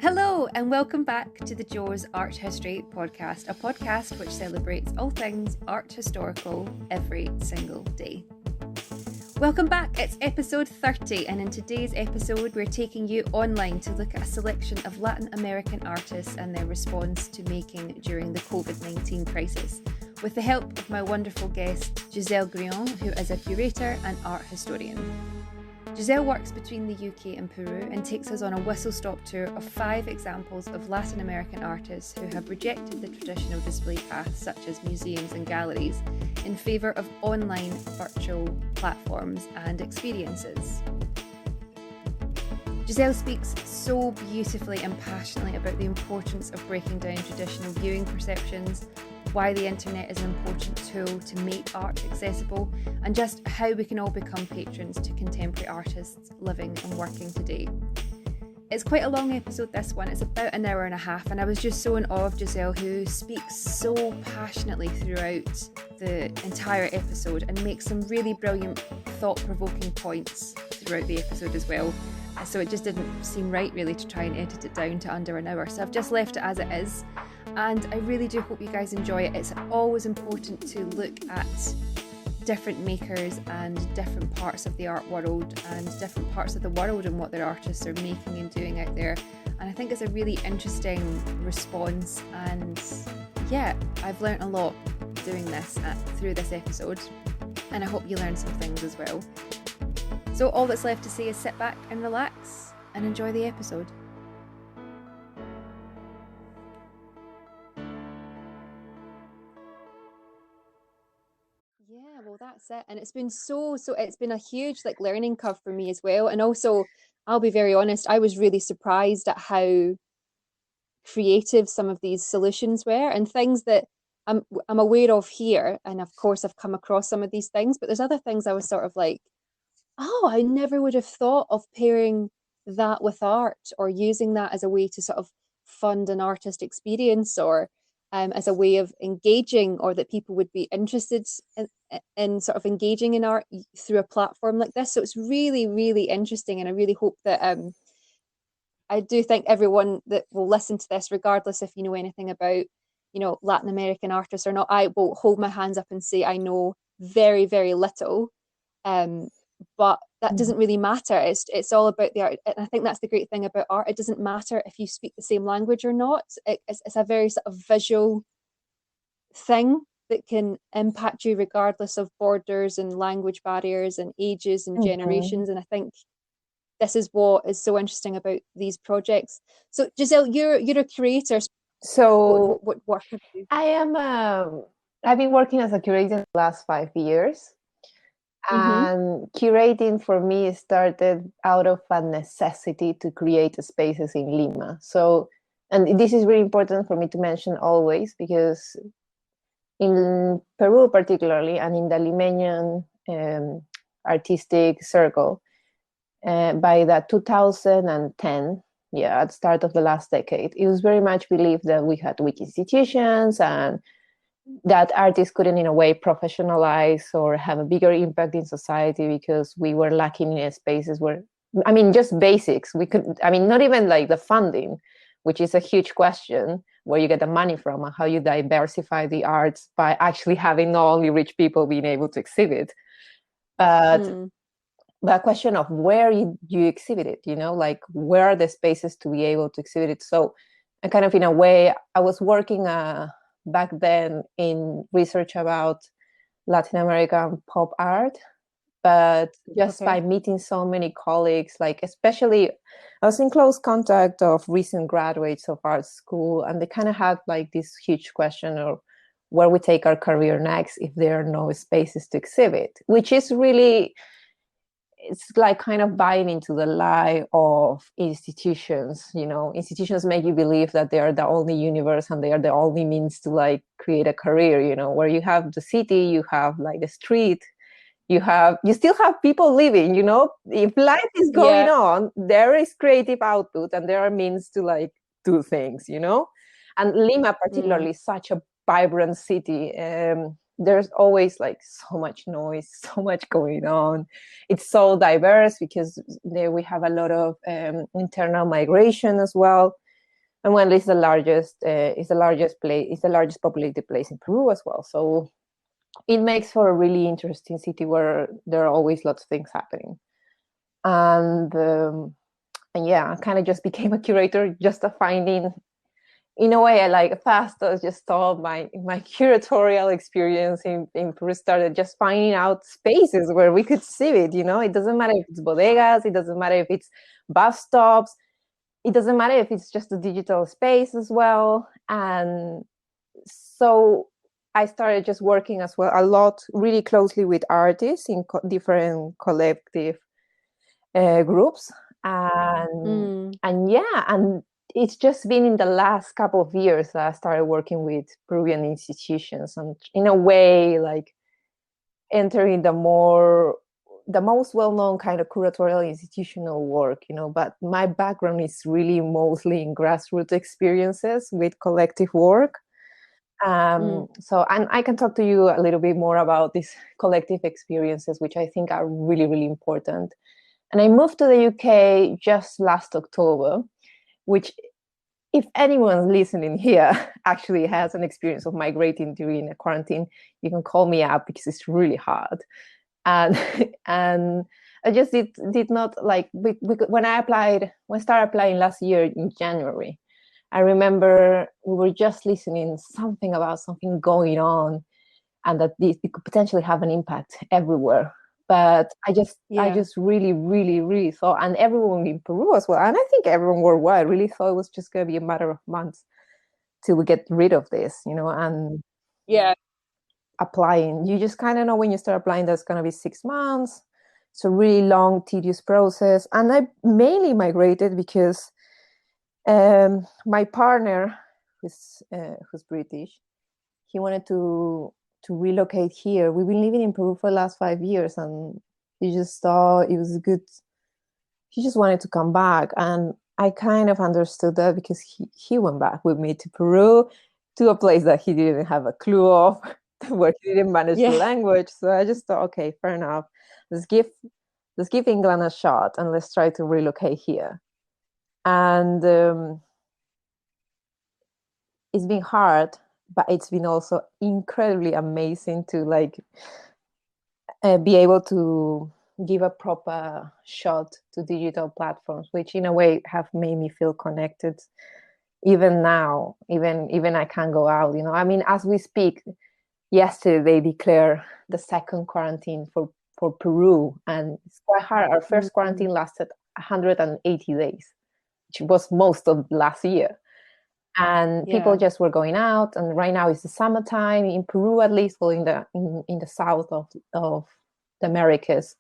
Hello and welcome back to the Joe's Art History podcast, a podcast which celebrates all things art historical every single day. Welcome back, it's episode 30, and in today's episode we're taking you online to look at a selection of Latin American artists and their response to making during the COVID-19 crisis, with the help of my wonderful guest Gisselle Girón, who is a curator and art historian. Giselle works between the UK and Peru and takes us on a whistle-stop tour of 5 examples of Latin American artists who have rejected the traditional display paths such as museums and galleries in favour of online virtual platforms and experiences. Giselle speaks so beautifully and passionately about the importance of breaking down traditional viewing perceptions, why the internet is an important tool to make art accessible, and just how we can all become patrons to contemporary artists living and working today. It's quite a long episode, this one. It's about an hour and a half, and I was just so in awe of Giselle, who speaks so passionately throughout the entire episode and makes some really brilliant, thought-provoking points throughout the episode as well. So it just didn't seem right really to try and edit it down to under an hour. So I've just left it as it is. And I really do hope you guys enjoy it. It's always important to look at different makers and different parts of the art world and different parts of the world and what their artists are making and doing out there. And I think it's a really interesting response. And yeah, I've learnt a lot doing this through this episode. And I hope you learn some things as well. So all that's left to say is sit back and relax and enjoy the episode. Yeah, well, that's it. And it's been it's been a huge learning curve for me as well. And also, I'll be very honest, I was really surprised at how creative some of these solutions were and things that I'm aware of here. And of course, I've come across some of these things, but there's other things I was sort of like, oh, I never would have thought of pairing that with art or using that as a way to sort of fund an artist experience or as a way of engaging, or that people would be interested in sort of engaging in art through a platform like this. So it's really, really interesting. And I really hope that I do think everyone that will listen to this, regardless if you know anything about, Latin American artists or not, I will hold my hands up and say I know very, very little. But that doesn't really matter. It's all about the art. And I think that's the great thing about art. It doesn't matter if you speak the same language or not. It's a very sort of visual thing that can impact you regardless of borders and language barriers and ages and generations. And I think this is what is so interesting about these projects. So Giselle, you're a curator. So what work have you? I've been working as a curator the last 5 years. And curating for me started out of a necessity to create spaces in Lima. So, and this is really important for me to mention always, because in Peru particularly, and in the Limeñan artistic circle, by the 2010, at the start of the last decade, it was very much believed that we had weak institutions and that artists couldn't in a way professionalize or have a bigger impact in society because we were lacking in spaces where, just basics. We could, not even like the funding, which is a huge question, where you get the money from and how you diversify the arts by actually having not only rich people being able to exhibit, but the question of where you exhibit it, where are the spaces to be able to exhibit it. So I kind of, in a way, I was working back then in research about Latin American pop art, but just by meeting so many colleagues, especially I was in close contact of recent graduates of art school, and they kind of had this huge question of where we take our career next if there are no spaces to exhibit, which is really, it's kind of buying into the lie of institutions. Institutions make you believe that they are the only universe and they are the only means to create a career, where you have the city, you have the street, you still have people living, if life is going on, there is creative output and there are means to do things, and Lima particularly is such a vibrant city. There's always so much noise, so much going on. It's so diverse because there we have a lot of internal migration as well. And when it's the largest populated place in Peru as well. So it makes for a really interesting city where there are always lots of things happening. And yeah, I kind of just became a curator, just a finding. In a way, I like fast. I just thought my curatorial experience in Peru started just finding out spaces where we could see it. It doesn't matter if it's bodegas, it doesn't matter if it's bus stops, it doesn't matter if it's just a digital space as well. And so I started just working as well a lot, really closely with artists in different collective groups, and yeah, and it's just been in the last couple of years that I started working with Peruvian institutions, and in a way, like entering the most well-known kind of curatorial institutional work, but my background is really mostly in grassroots experiences with collective work. So I can talk to you a little bit more about these collective experiences, which I think are really, really important. And I moved to the UK just last October, which, if anyone listening here actually has an experience of migrating during a quarantine, you can call me up because it's really hard. And and I just did not like when I started applying last year in January. I remember we were just listening something about something going on, and that it could potentially have an impact everywhere. But I just really, really, really thought, and everyone in Peru as well, and I think everyone worldwide really thought it was just going to be a matter of months till we get rid of this, and yeah. applying. You just kind of know when you start applying that's going to be 6 months. It's a really long, tedious process. And I mainly migrated because my partner, who's British, he wanted to relocate here. We've been living in Peru for the last 5 years, and he just thought it was good. He just wanted to come back, and I kind of understood that because he went back with me to Peru, to a place that he didn't have a clue of, where he didn't manage the language. So I just thought, okay, fair enough. Let's give England a shot, and let's try to relocate here. And it's been hard, but it's been also incredibly amazing to be able to give a proper shot to digital platforms, which in a way have made me feel connected. Even now, even I can't go out. I mean, as we speak, yesterday they declare the second quarantine for Peru, and it's quite hard. Our first quarantine lasted 180 days, which was most of last year. And people just were going out, and right now it's the summertime in Peru, at least, or in the south of the Americas.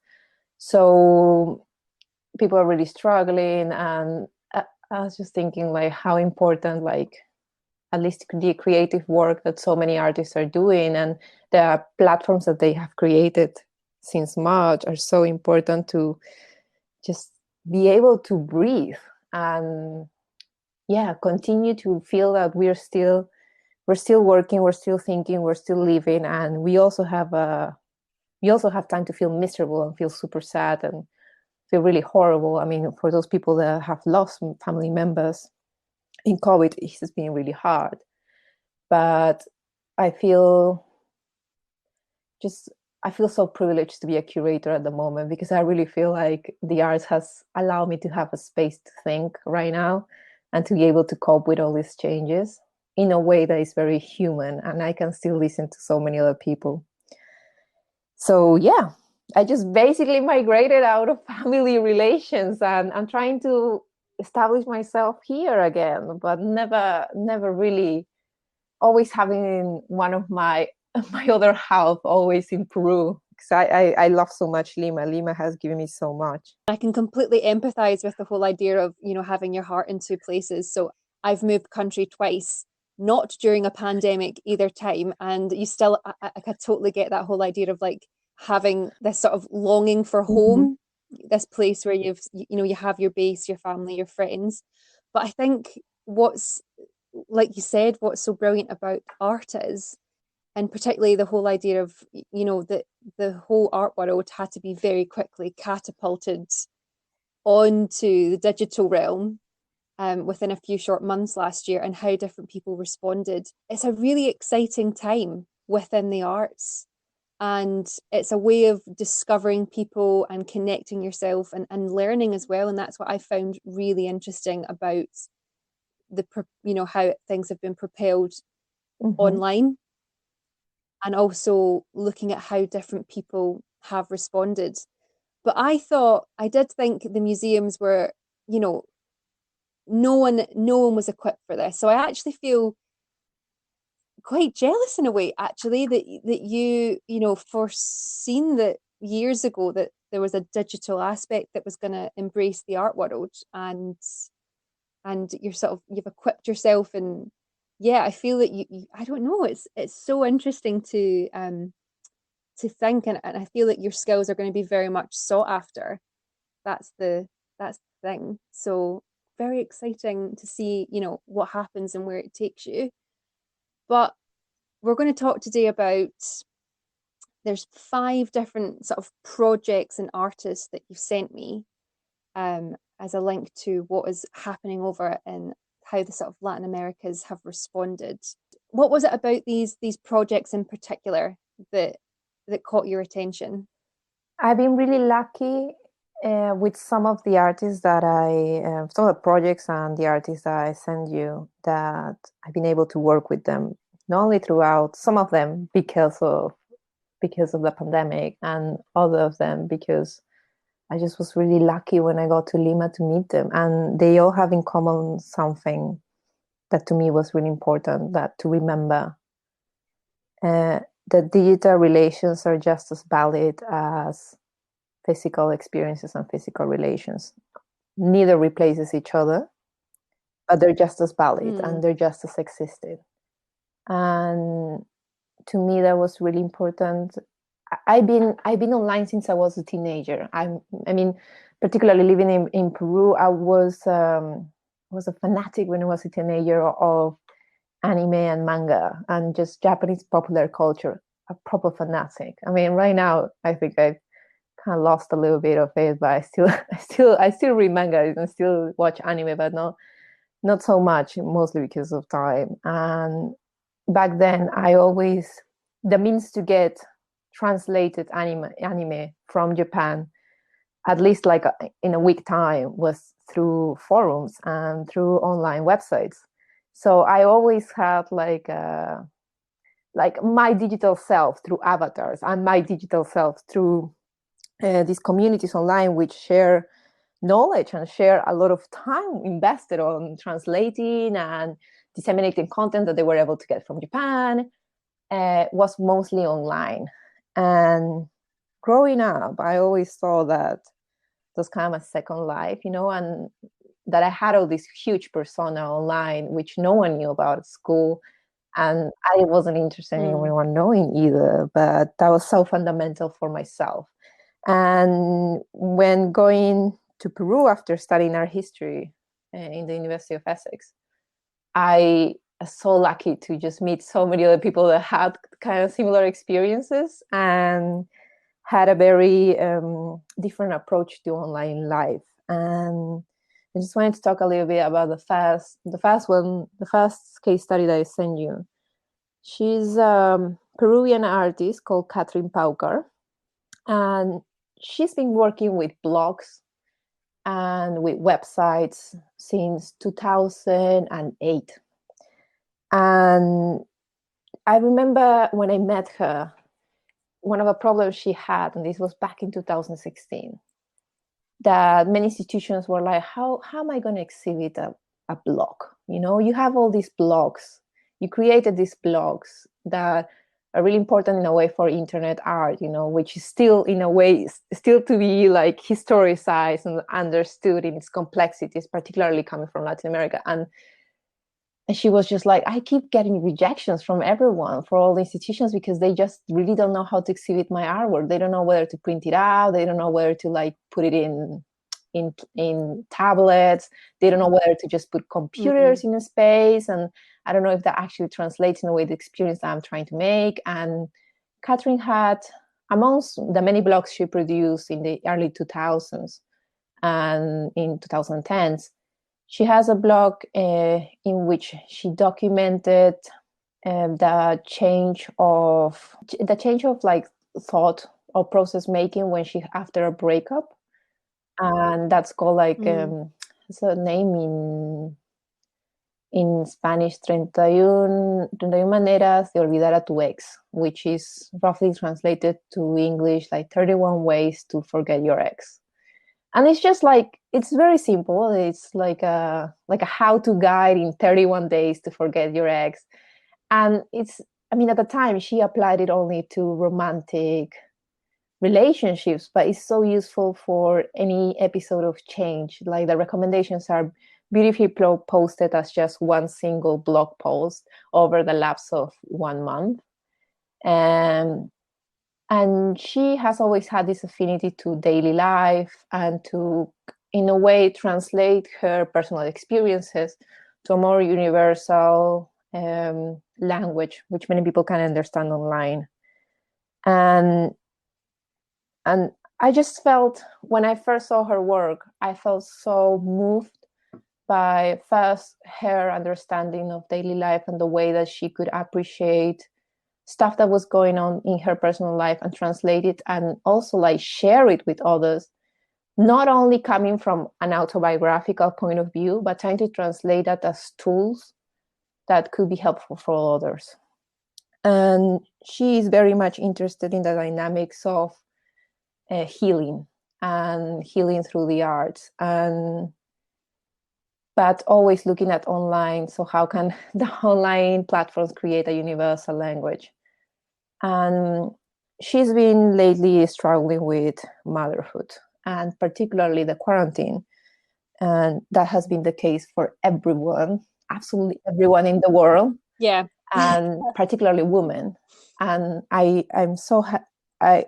So people are really struggling, and I was just thinking how important at least the creative work that so many artists are doing, and the platforms that they have created since March are so important to just be able to breathe and continue to feel that we're still working, we're still thinking, we're still living, and we also have time to feel miserable and feel super sad and feel really horrible. I mean, for those people that have lost family members in COVID, it's been really hard. But I feel so privileged to be a curator at the moment, because I really feel like the arts has allowed me to have a space to think right now, and to be able to cope with all these changes in a way that is very human, and I can still listen to so many other people. So yeah, I just basically migrated out of family relations, and I'm trying to establish myself here again, but never really, always having one of my other half always in Peru, because I love so much Lima. Lima has given me so much. I can completely empathize with the whole idea of, having your heart in two places. So I've moved country twice, not during a pandemic either time. And you still, I could totally get that whole idea of having this sort of longing for home, this place where you have your base, your family, your friends. But I think what's, like you said, what's so brilliant about art is, and particularly the whole idea of, that the whole art world had to be very quickly catapulted onto the digital realm. within a few short months last year, and how different people responded. It's a really exciting time within the arts, and it's a way of discovering people and connecting yourself and learning as well. And that's what I found really interesting about how things have been propelled Mm-hmm. online, and also looking at how different people have responded. But I did think the museums were, you know, no one was equipped for this. So I actually feel quite jealous in a way, actually, that you foreseen that years ago that there was a digital aspect that was going to embrace the art world, and you've equipped yourself. And yeah, I feel that I don't know, it's so interesting to think, and I feel that your skills are going to be very much sought after. That's the that's the thing. So very exciting to see, what happens and where it takes you. But we're going to talk today about, there's 5 different sort of projects and artists that you've sent me, as a link to what is happening over and how the sort of Latin Americas have responded. What was it about these projects in particular that caught your attention? I've been really lucky with some of the artists some of the projects and the artists that I send you, that I've been able to work with them, not only throughout, some of them because of the pandemic, and other of them because I just was really lucky when I got to Lima to meet them. And they all have in common something that to me was really important, that to remember uh, that digital relations are just as valid as physical experiences and physical relations. Neither replaces each other, but they're just as valid Mm, and they're just as existed. And to me, that was really important. I've been online since I was a teenager. I mean, particularly living in Peru, I was a fanatic when I was a teenager of anime and manga and just Japanese popular culture. A proper fanatic. I mean, right now I think I've kind of lost a little bit of it, but I still I still read manga and still watch anime, but not so much, mostly because of time. And back then, the means to get translated anime from Japan, at least like in a week time, was through forums and through online websites. So I always had like my digital self through avatars and my digital self through these communities online, which share knowledge and share a lot of time invested on translating and disseminating content that they were able to get from Japan, was mostly online. And growing up, I always saw that it was kind of a second life, and that I had all this huge persona online, which no one knew about at school. And I wasn't interested in mm, anyone knowing either, but that was so fundamental for myself. And when going to Peru after studying art history in the University of Essex, I was so lucky to just meet so many other people that had kind of similar experiences and had a very different approach to online life. And I just wanted to talk a little bit about the first case study that I sent you. She's a Peruvian artist called Catherine Paucar, and she's been working with blogs and with websites since 2008. And I remember when I met her, one of the problems she had, and this was back in 2016, that many institutions were like, how am I going to exhibit a blog? You have all these blogs. You created these blogs that are really important in a way for internet art, which is still in a way still to be like historicized and understood in its complexities, particularly coming from Latin America. And she was just like, I keep getting rejections from everyone, for all the institutions, because they just really don't know how to exhibit my artwork. They don't know whether to print it out. They don't know whether to like put it in tablets. They don't know whether to just put computers mm, in a space. And I don't know if that actually translates in a way the experience that I'm trying to make. And Catherine had, amongst the many blogs she produced in the early 2000s and in 2010s, She has a blog in which she documented the change of like thought or process making when she after a breakup, and that's called like it's a name in Spanish, 31 maneras de olvidar a tu ex, which is roughly translated to English like 31 ways to forget your ex. And it's just like, it's very simple. It's like a how-to guide in 31 days to forget your ex. And it's, I mean, at the time she applied it only to romantic relationships, but it's so useful for any episode of change. Like the recommendations are beautifully posted as just one single blog post over the lapse of 1 month. And she has always had this affinity to daily life and to, in a way, translate her personal experiences to a more universal language, which many people can understand online. And I just felt, when I first saw her work, I felt so moved by first her understanding of daily life and the way that she could appreciate stuff that was going on in her personal life and translate it, and also like share it with others, not only coming from an autobiographical point of view, but trying to translate that as tools that could be helpful for others. And she is very much interested in the dynamics of healing and healing through the arts, and but always looking at online. So how can the online platforms create a universal language? And she's been lately struggling with motherhood, and particularly the quarantine. And that has been the case for everyone, absolutely everyone in the world. Yeah. And particularly women. And I'm so I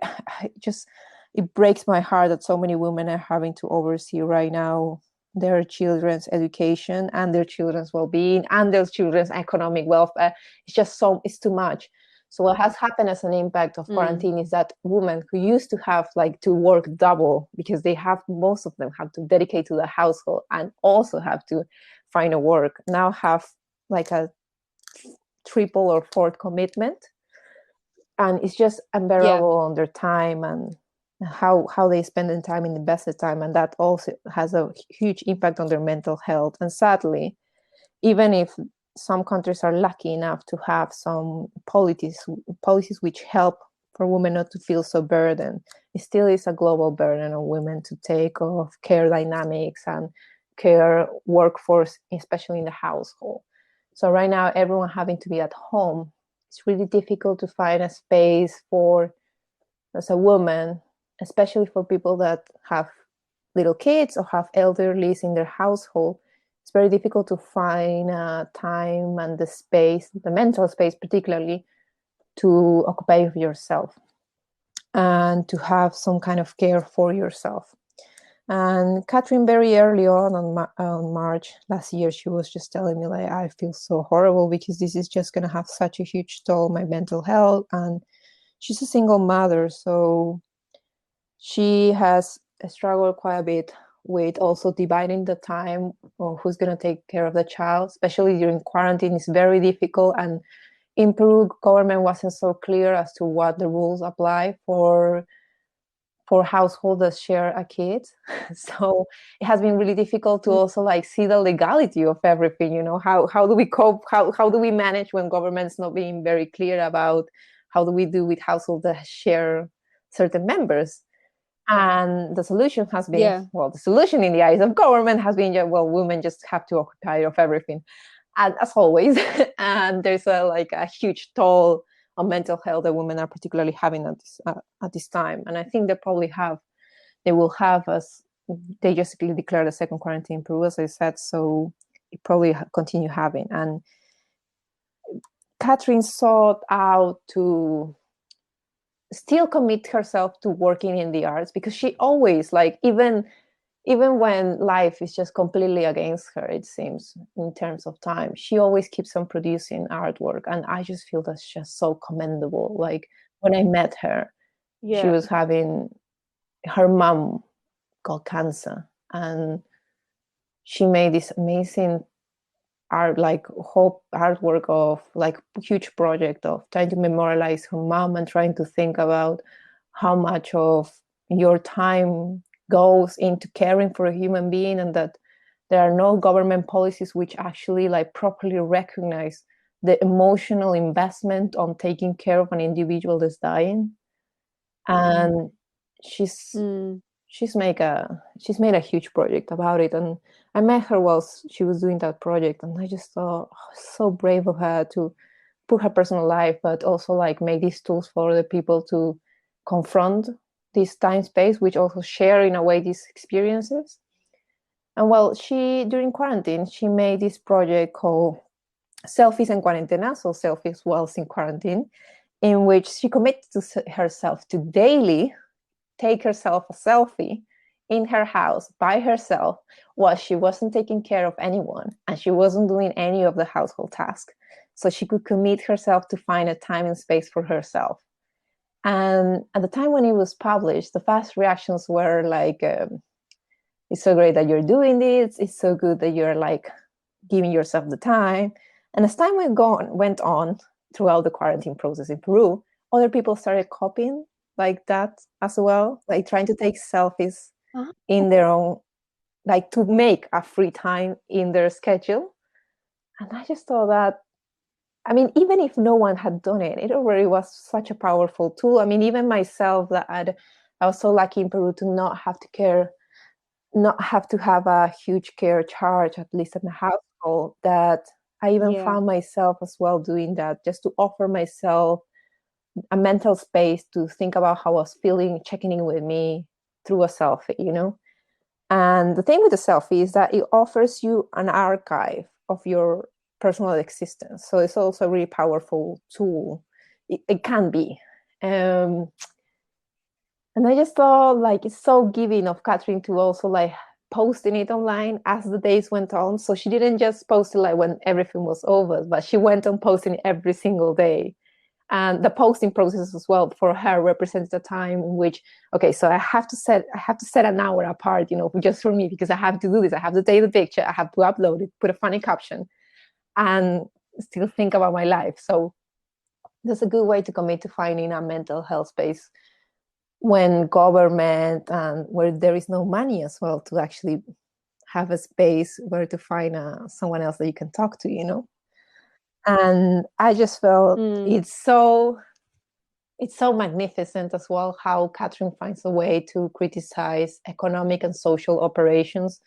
just, it breaks my heart that so many women are having to oversee right now their children's education and their children's well-being and their children's economic welfare. It's just so, it's too much. So what has happened as an impact of quarantine is that women who used to have like to work double, because they have, most of them have to dedicate to the household and also have to find a work, now have like a triple or fourth commitment. And it's just unbearable on their time and how they spend their time, in invested time, and that also has a huge impact on their mental health. And sadly, even if some countries are lucky enough to have some policies which help for women not to feel so burdened, it still is a global burden on women to take of care dynamics and care workforce, especially in the household. So right now, everyone having to be at home, it's really difficult to find a space for, as a woman, especially for people that have little kids or have elderlies in their household. It's very difficult to find time and the space, the mental space particularly, to occupy with yourself and to have some kind of care for yourself. And Catherine, very early on March last year, she was just telling me, like, I feel so horrible because this is just going to have such a huge toll on my mental health. And she's a single mother, so she has struggled quite a bit with also dividing the time of who's going to take care of the child, especially during quarantine. It's very difficult, and in Peru, government wasn't so clear as to what the rules apply for households that share a kid. So it has been really difficult to also like see the legality of everything. You know, how do we cope? How do we manage when government's not being very clear about how do we do with households that share certain members? And the solution has been, well, the solution in the eyes of government has been, well, women just have to occupy of everything, and as always. And there's a huge toll on mental health that women are particularly having at this time. And I think they will have, as they just declared a second quarantine in Peru, as I said, so it probably continue having. And Catherine sought out to still commit herself to working in the arts, because she always, like, even when life is just completely against her, it seems, in terms of time, she always keeps on producing artwork. And I just feel that's just so commendable. Like, when I met her, she was having, her mom got cancer, and she made this amazing whole artwork of huge project of trying to memorialize her mom and trying to think about how much of your time goes into caring for a human being, and that there are no government policies which actually properly recognize the emotional investment on taking care of an individual that's dying. And she's made a huge project about it. And I met her while she was doing that project, and I just thought, so brave of her to put her personal life, but also make these tools for the people to confront this time space, which also share in a way these experiences. And during quarantine, she made this project called Selfies en Cuarentena, so selfies whilst in quarantine, in which she committed to herself to daily take herself a selfie in her house by herself while she wasn't taking care of anyone and she wasn't doing any of the household tasks. So she could commit herself to find a time and space for herself. And at the time when it was published, the fast reactions were it's so great that you're doing this. It's so good that you're giving yourself the time. And as time went on throughout the quarantine process in Peru, other people started copying that as well, trying to take selfies in their own, to make a free time in their schedule. And I just thought that, even if no one had done it, it already was such a powerful tool. Even myself, that I was so lucky in Peru to not have to have a huge care charge, at least in the household, that I even found myself as well doing that, just to offer myself a mental space to think about how I was feeling, checking in with me through a selfie, And the thing with the selfie is that it offers you an archive of your personal existence. So it's also a really powerful tool. It can be. And I just thought it's so giving of Catherine to also posting it online as the days went on. So she didn't just post it when everything was over, but she went on posting it every single day. And the posting process as well for her represents the time in which, okay, so I have to set an hour apart, just for me, because I have to do this. I have to take the picture, I have to upload it, put a funny caption, and still think about my life. So that's a good way to commit to finding a mental health space when government and where there is no money as well, to actually have a space where to find someone else that you can talk to, And I just felt it's so magnificent as well how Catherine finds a way to criticize economic and social operations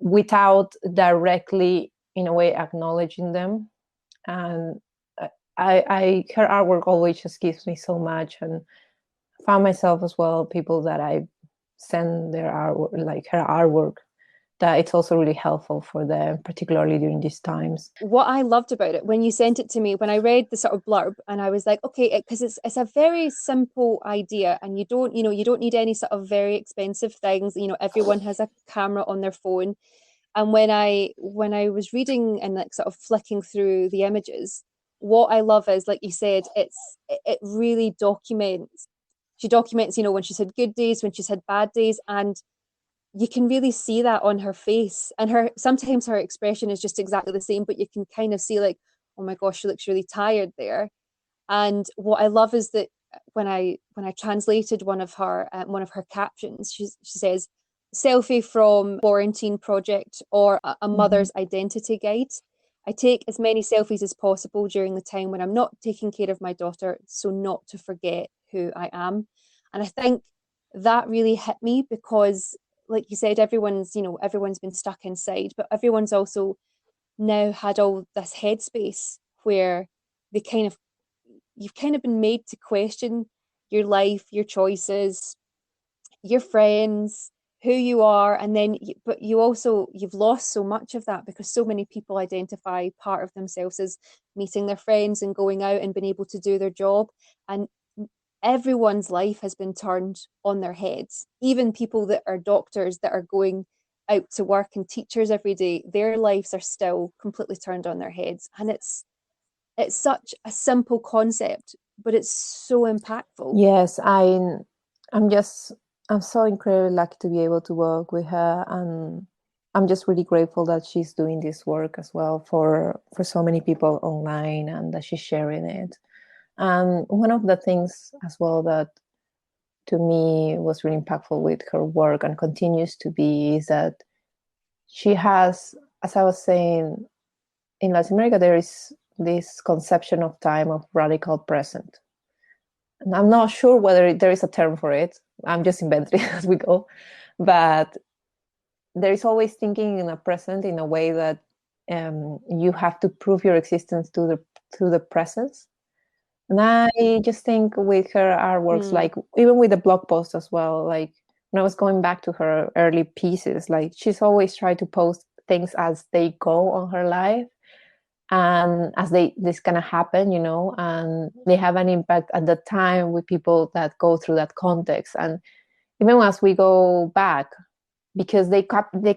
without directly, in a way, acknowledging them. And her artwork always just gives me so much, and found myself as well, people that I send their artwork, her artwork, that it's also really helpful for them, particularly during these times. What I loved about it, when you sent it to me, when I read the sort of blurb, and I was like, okay, because it's a very simple idea, and you don't need any sort of very expensive things. Everyone has a camera on their phone. And when I was reading and sort of flicking through the images, what I love is, like you said, it really documents. She documents, when she's had good days, when she's had bad days, and you can really see that on her face. And sometimes her expression is just exactly the same, but you can kind of see oh my gosh, she looks really tired there. And what I love is that when I translated one of her captions, she says, "Selfie from quarantine project or a mother's identity guide. I take as many selfies as possible during the time when I'm not taking care of my daughter, so not to forget who I am." And I think that really hit me because, like you said, everyone's been stuck inside, but everyone's also now had all this headspace where you've kind of been made to question your life, your choices, your friends, who you are. And then but you've lost so much of that because so many people identify part of themselves as meeting their friends and going out and being able to do their job. And everyone's life has been turned on their heads. Even people that are doctors that are going out to work and teachers every day, their lives are still completely turned on their heads. And it's such a simple concept, but it's so impactful. Yes, I'm so incredibly lucky to be able to work with her, and I'm just really grateful that she's doing this work as well for so many people online, and that she's sharing it. And one of the things as well that to me was really impactful with her work and continues to be is that she has, as I was saying, in Latin America, there is this conception of time of radical present. And I'm not sure whether there is a term for it. I'm just inventing as we go. But there is always thinking in a present in a way that you have to prove your existence through the presence. And I just think with her artworks, like even with the blog post as well, like when I was going back to her early pieces, like she's always tried to post things as they go on her life and as this kind of happen, and they have an impact at the time with people that go through that context. And even as we go back, because they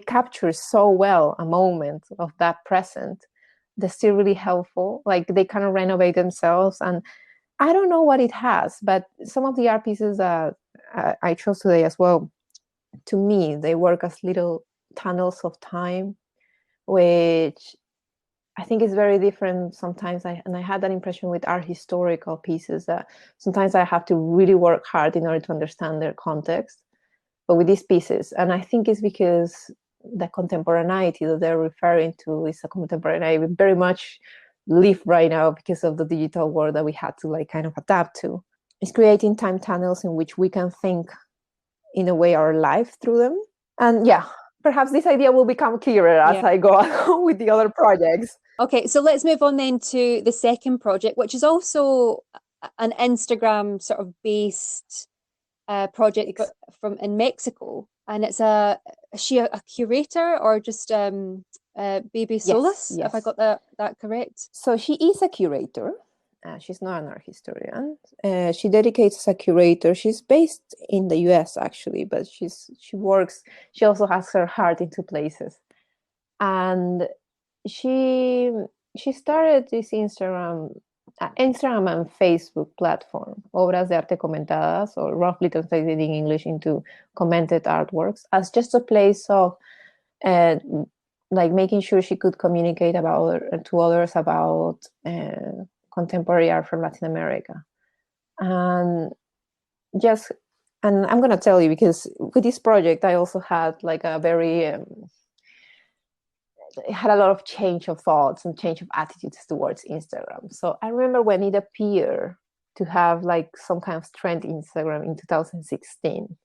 capture so well a moment of that present, they're still really helpful. Like they kind of renovate themselves. And I don't know what it has, but some of the art pieces that I chose today as well, to me, they work as little tunnels of time, which I think is very different sometimes. I had that impression with art historical pieces that sometimes I have to really work hard in order to understand their context. But with these pieces, and I think it's because the contemporaneity that they're referring to is a contemporaneity we very much live right now because of the digital world that we had to like kind of adapt to. It's creating time tunnels in which we can think in a way our life through them. And yeah, perhaps this idea will become clearer as I go on with the other projects. Okay, so let's move on then to the second project, which is also an Instagram sort of based project from in Mexico, and it's is she a curator or just Baby Solis? Yes. If I got that correct. So she is a curator. She's not an art historian. She dedicates as a curator. She's based in the US actually, but she works. She also has her heart in two places, and she started this Instagram and Facebook platform, Obras de Arte Comentadas, or roughly translated in English into commented artworks, as just a place of like making sure she could communicate to others about contemporary art from Latin America. And I'm going to tell you, because with this project, I also had like a very, had a lot of change of thoughts and change of attitudes towards Instagram. So I remember when it appeared to have like some kind of trend Instagram in 2016,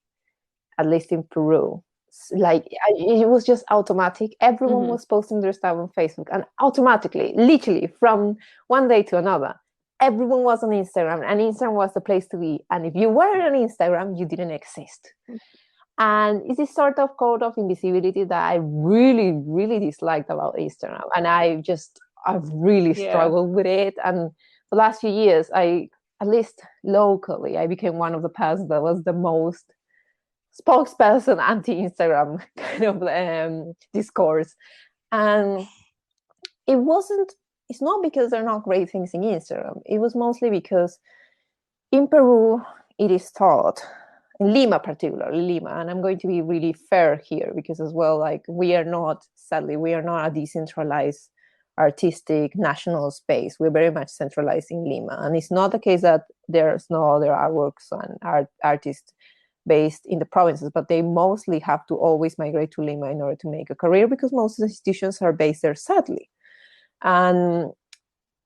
at least in Peru. Like it was just automatic. Everyone was posting their stuff on Facebook, and automatically, literally from one day to another, everyone was on Instagram, and Instagram was the place to be. And if you weren't on Instagram, you didn't exist. And it's this sort of code of invisibility that I really, really disliked about Instagram, and I've really struggled with it. And the last few years, at least locally, I became one of the person that was the most spokesperson anti-Instagram kind of discourse. And it's not because there are not great things in Instagram. It was mostly because in Peru, it is taught, in Lima particularly, Lima, and I'm going to be really fair here because as well, like sadly, we are not a decentralized artistic national space. We're very much centralized in Lima. And it's not the case that there's no other artworks and artists based in the provinces, but they mostly have to always migrate to Lima in order to make a career because most of the institutions are based there, sadly. And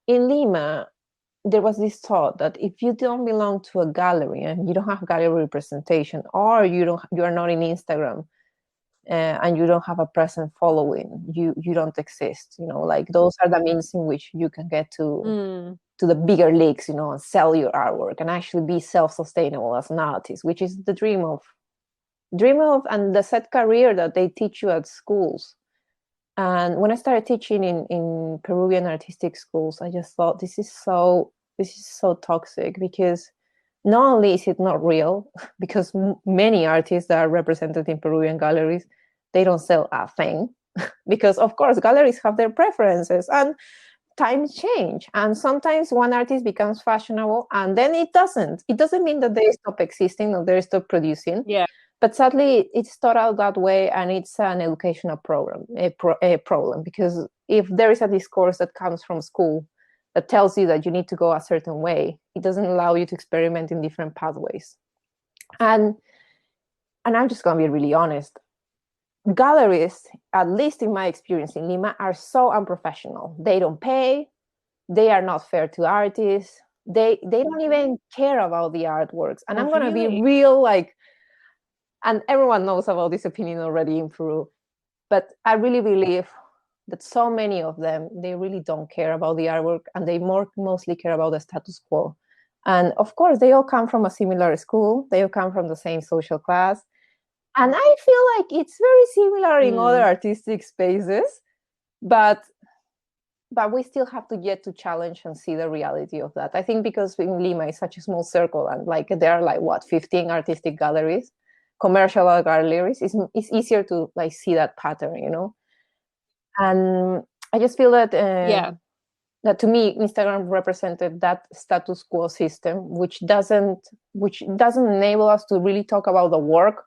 in Lima, there was this thought that if you don't belong to a gallery and you don't have gallery representation, or you are not in Instagram and you don't have a present following, you don't exist. Like those are the means in which you can get to the bigger leagues, and sell your artwork and actually be self-sustainable as an artist, which is the dream of and the set career that they teach you at schools. And when I started teaching in Peruvian artistic schools, I just thought this is so toxic, because not only is it not real, because many artists that are represented in Peruvian galleries, they don't sell a thing, because of course galleries have their preferences and times change, and sometimes one artist becomes fashionable and then it doesn't mean that they stop existing or they stop producing. But sadly, it's thought out that way, and it's an educational problem, a problem, because if there is a discourse that comes from school that tells you that you need to go a certain way, it doesn't allow you to experiment in different pathways. And I'm just going to be really honest. Galleries, at least in my experience in Lima, are so unprofessional. They don't pay. They are not fair to artists. They don't even care about the artworks. And I'm going to be real, like, and everyone knows about this opinion already in Peru. But I really believe that so many of them, they really don't care about the artwork, and they mostly care about the status quo. And of course, they all come from a similar school. They all come from the same social class. And I feel like it's very similar in other artistic spaces, but we still have to get to challenge and see the reality of that. I think because in Lima is such a small circle, and like there are like what 15 artistic galleries, commercial galleries, it's easier to like see that pattern, you know. And I just feel that that to me, Instagram represented that status quo system, which doesn't enable us to really talk about the work,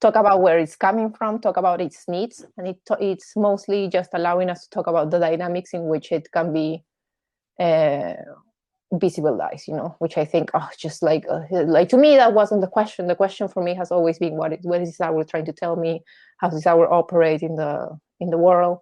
talk about where it's coming from, talk about its needs, and it's mostly just allowing us to talk about the dynamics in which it can be visibilized, you know, which I think, just like to me, that wasn't the question. The question for me has always been, what is this hour trying to tell me? How does this hour operate in the world?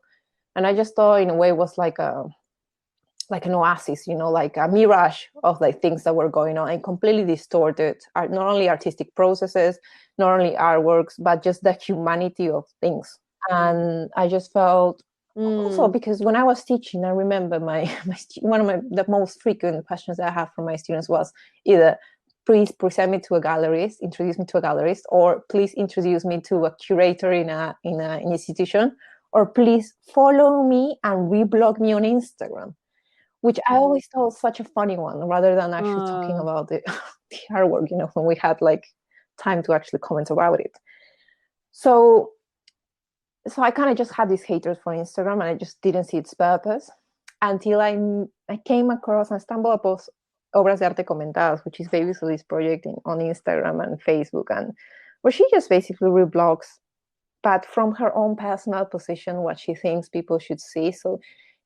And I just thought, in a way, it was like an oasis, you know, like a mirage of like things that were going on, and completely distorted not only artistic processes, not only artworks, but just the humanity of things. And I just felt also, because when I was teaching, I remember one of the most frequent questions that I have from my students was either, please present me to a gallerist, introduce me to a gallerist, or please introduce me to a curator in an institution, or please follow me and reblog me on Instagram, which I always thought was such a funny one, rather than actually talking about the artwork, you know, when we had like time to actually comment about it. So I kind of just had these haters for Instagram, and I just didn't see its purpose until I came across and stumbled upon Obras de Arte Comentadas, which is basically this project on Instagram and Facebook, and where she just basically reblogs, but from her own personal position, what she thinks people should see. So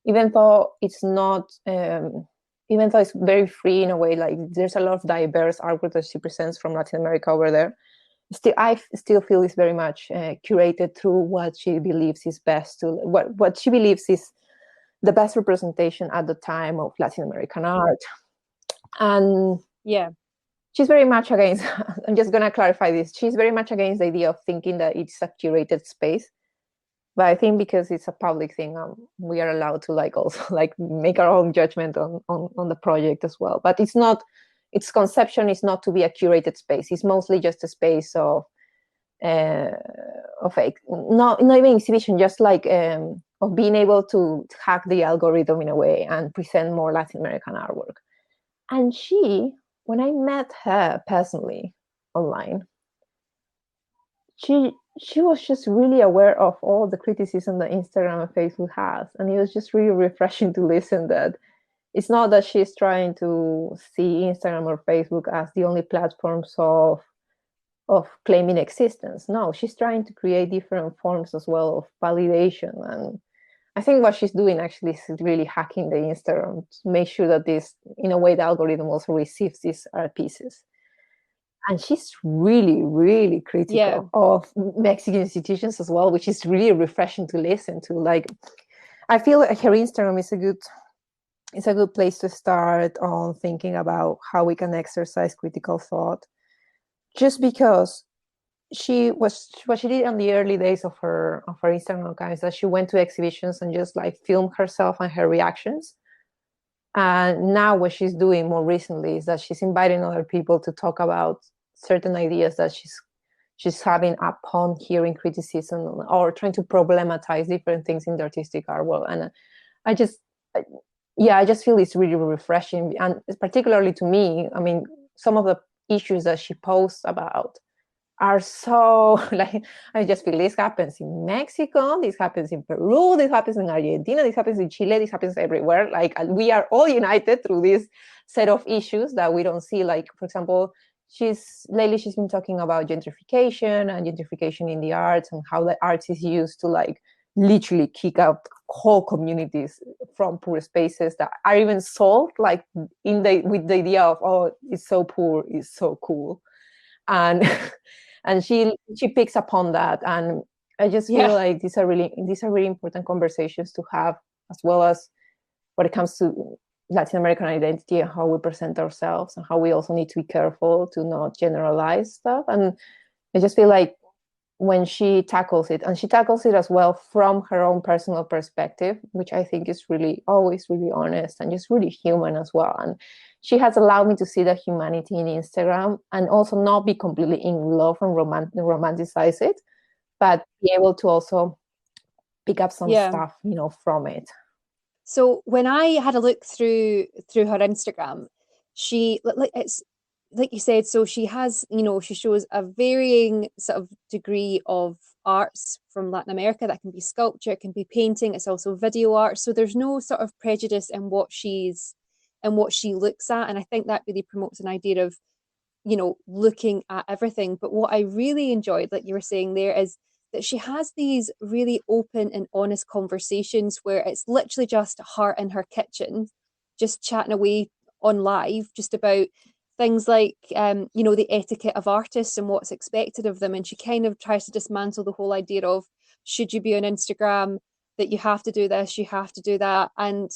even though it's not, even though it's very free in a way, like there's a lot of diverse artwork that she presents from Latin America over there, I still feel it's very much curated through what she believes is best, to what she believes is the best representation at the time of Latin American art. And she's very much against, I'm just going to clarify this, she's very much against the idea of thinking that it's a curated space. But I think because it's a public thing, we are allowed to like also like make our own judgment on the project as well. But it's not, its conception is not to be a curated space. It's mostly just a space of not even exhibition, just like of being able to hack the algorithm in a way and present more Latin American artwork. And when I met her personally online, she was just really aware of all the criticism that Instagram and Facebook has. And it was just really refreshing to listen that it's not that she's trying to see Instagram or Facebook as the only platforms of claiming existence. No, she's trying to create different forms as well of validation. And I think what she's doing actually is really hacking the Instagram to make sure that this, in a way, the algorithm also receives these art pieces. And she's really, really critical of Mexican institutions as well, which is really refreshing to listen to. Like, I feel like her Instagram is a good place to start on thinking about how we can exercise critical thought. Just because what she did in the early days of her Instagram account is that she went to exhibitions and just like filmed herself and her reactions. And now what she's doing more recently is that she's inviting other people to talk about certain ideas that she's having upon hearing criticism, or trying to problematize different things in the artistic art world. And I just feel it's really refreshing. And particularly to me, I mean, some of the issues that she posts about are so like, I just feel this happens in Mexico, this happens in Peru, this happens in Argentina, this happens in Chile, this happens everywhere. Like, we are all united through this set of issues that we don't see. Like, for example, lately she's been talking about gentrification and gentrification in the arts, and how the arts is used to like literally kick out whole communities from poor spaces that are even sold like with the idea of, oh, it's so poor, it's so cool. And and she picks upon that, and I just feel like these are really important conversations to have, as well as when it comes to Latin American identity and how we present ourselves, and how we also need to be careful to not generalize stuff. And I just feel like when she tackles it, and she tackles it as well from her own personal perspective, which I think is really always really honest and just really human as well. And she has allowed me to see the humanity in Instagram, and also not be completely in love and romanticize it, but be able to also pick up some stuff, you know, from it. So when I had a look through her Instagram, she it's like you said, so she has, you know, she shows a varying sort of degree of arts from Latin America. That can be sculpture, it can be painting, it's also video art. So there's no sort of prejudice in what she looks at. And I think that really promotes an idea of, you know, looking at everything. But what I really enjoyed, like you were saying there, is that she has these really open and honest conversations where it's literally just her in her kitchen, just chatting away on live, just about things like, you know, the etiquette of artists and what's expected of them. And she kind of tries to dismantle the whole idea of, should you be on Instagram, that you have to do this, you have to do that, and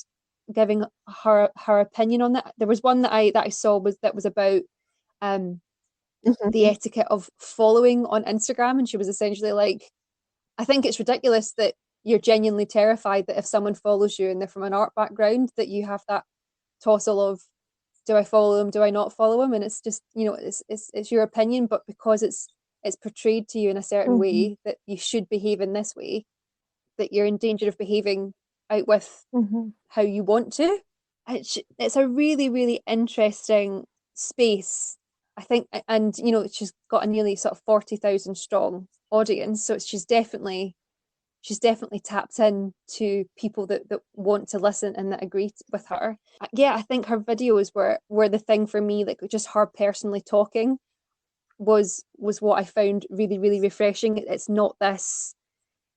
giving her opinion on that. There was one that I saw was about the etiquette of following on Instagram, and she was essentially like, I think it's ridiculous that you're genuinely terrified that if someone follows you and they're from an art background, that you have that tossle of, do I follow them, do I not follow them? And it's just, you know, it's your opinion, but because it's portrayed to you in a certain way that you should behave in this way, that you're in danger of behaving out with how you want to. It's a really, really interesting space, I think. And, you know, she's got a nearly sort of 40,000 strong audience. So she's definitely tapped in to people that want to listen and that agree with her. Yeah, I think her videos were the thing for me. Like, just her personally talking was what I found really, really refreshing. It's not this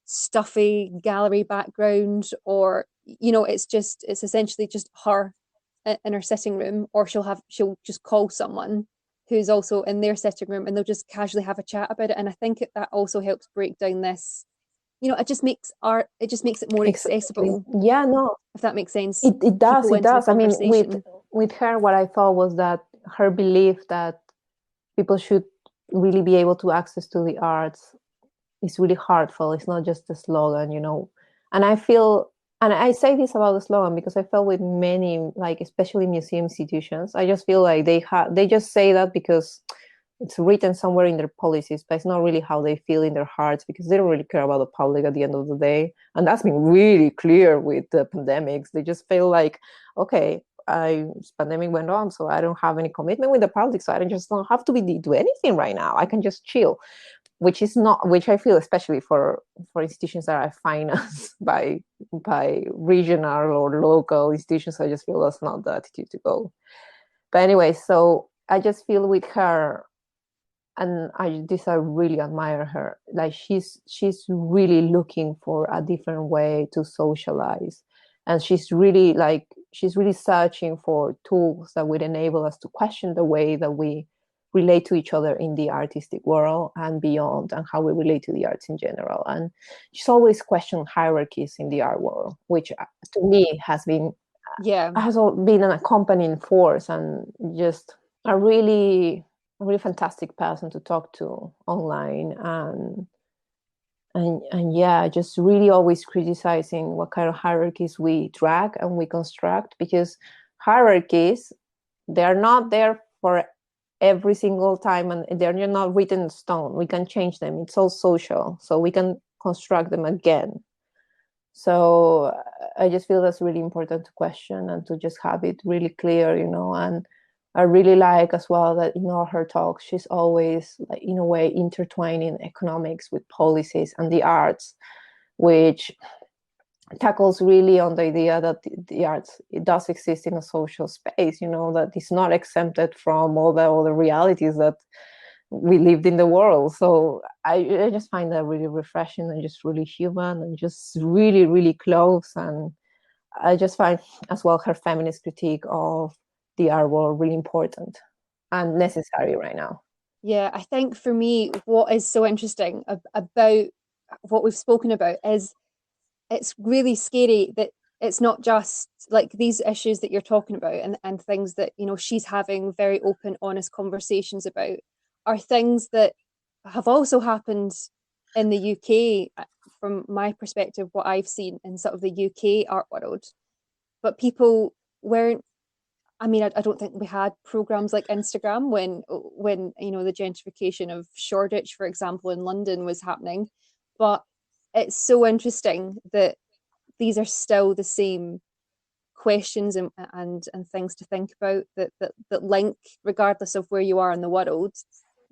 stuffy gallery background, or, you know, it's essentially just her in her sitting room, or she'll just call someone who's also in their sitting room, and they'll just casually have a chat about it. And I think that also helps break down this, you know, it just makes it more accessible. Yeah, no, if that makes sense. It does. I mean, with her, what I thought was that her belief that people should really be able to access to the arts is really heartfelt. It's not just a slogan, you know. And I feel, and I say this about the slogan because I felt with many, like especially museum institutions, I just feel like they just say that because it's written somewhere in their policies, but it's not really how they feel in their hearts, because they don't really care about the public at the end of the day. And that's been really clear with the pandemics. They just feel like, okay, pandemic went on, so I don't have any commitment with the public, so I don't have to do anything right now. I can just chill, which I feel, especially for institutions that are financed by regional or local institutions, I just feel that's not the attitude to go. But anyway, so I just feel with her, and I really admire her. Like she's really looking for a different way to socialize, and she's really searching for tools that would enable us to question the way that we relate to each other in the artistic world and beyond, and how we relate to the arts in general. And she's always questioned hierarchies in the art world, which to me has been an accompanying force, and just a really fantastic person to talk to online. And yeah, just really always criticizing what kind of hierarchies we drag and we construct, because hierarchies, they're not there for every single time, and they're not written in stone. We can change them. It's all social, so we can construct them again. So I just feel that's really important to question and to just have it really clear, you know. And I really like as well that in all her talks, she's always, like, in a way, intertwining economics with policies and the arts, which tackles really on the idea that the arts, it does exist in a social space, you know, that it's not exempted from all the other realities that we lived in the world. So I just find that really refreshing and just really human and just really, really close. And I just find as well her feminist critique of the art world really important and necessary right now. Yeah, I think for me, what is so interesting about what we've spoken about is it's really scary that it's not just like these issues that you're talking about and things that, you know, she's having very open, honest conversations about are things that have also happened in the UK, from my perspective, what I've seen in sort of the UK art world. But people weren't, I mean, I don't think we had programs like Instagram when you know the gentrification of Shoreditch, for example, in London was happening. But it's so interesting that these are still the same questions and things to think about that link, regardless of where you are in the world,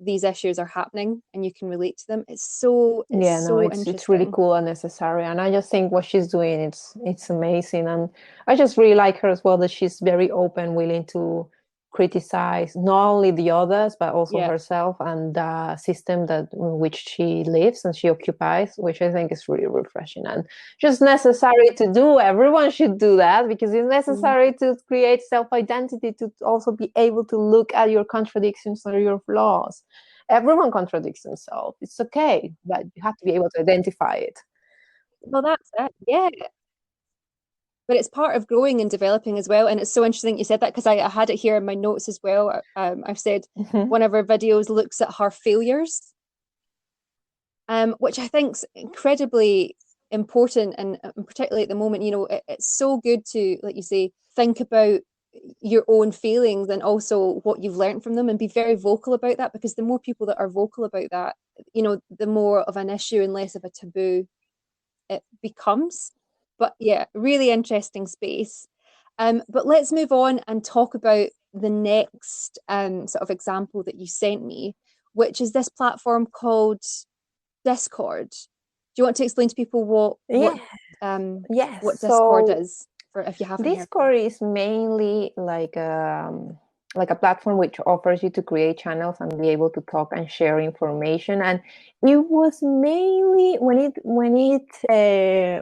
these issues are happening and you can relate to them. It's Yeah, no, so it's really interesting. cool and necessary, and I just think what she's doing, it's amazing, and I just really like her as well, that she's very open, willing to criticize not only the others but also Yeah. herself and the system that in which she lives and she occupies, which I think is really refreshing and just necessary to do. Everyone should do that because it's Mhm. necessary to create self-identity, to also be able to look at your contradictions or your flaws. Everyone contradicts themselves. It's okay, but you have to be able to identify it. Well, that's it. Yeah. But it's part of growing and developing as well. And it's so interesting you said that because I had it here in my notes as well. I've said Mm-hmm. one of our videos looks at her failures, which I think is incredibly important. And particularly at the moment, you know, it's so good to, like you say, think about your own feelings and also what you've learned from them and be very vocal about that, because the more people that are vocal about that, you know, the more of an issue and less of a taboo it becomes. But yeah, really interesting space. But let's move on and talk about the next sort of example that you sent me, which is this platform called Discord. Do you want to explain to people Yeah, yes. what Discord So is, for if you haven't heard of it? Discord is mainly like a platform which offers you to create channels and be able to talk and share information. And it was mainly when it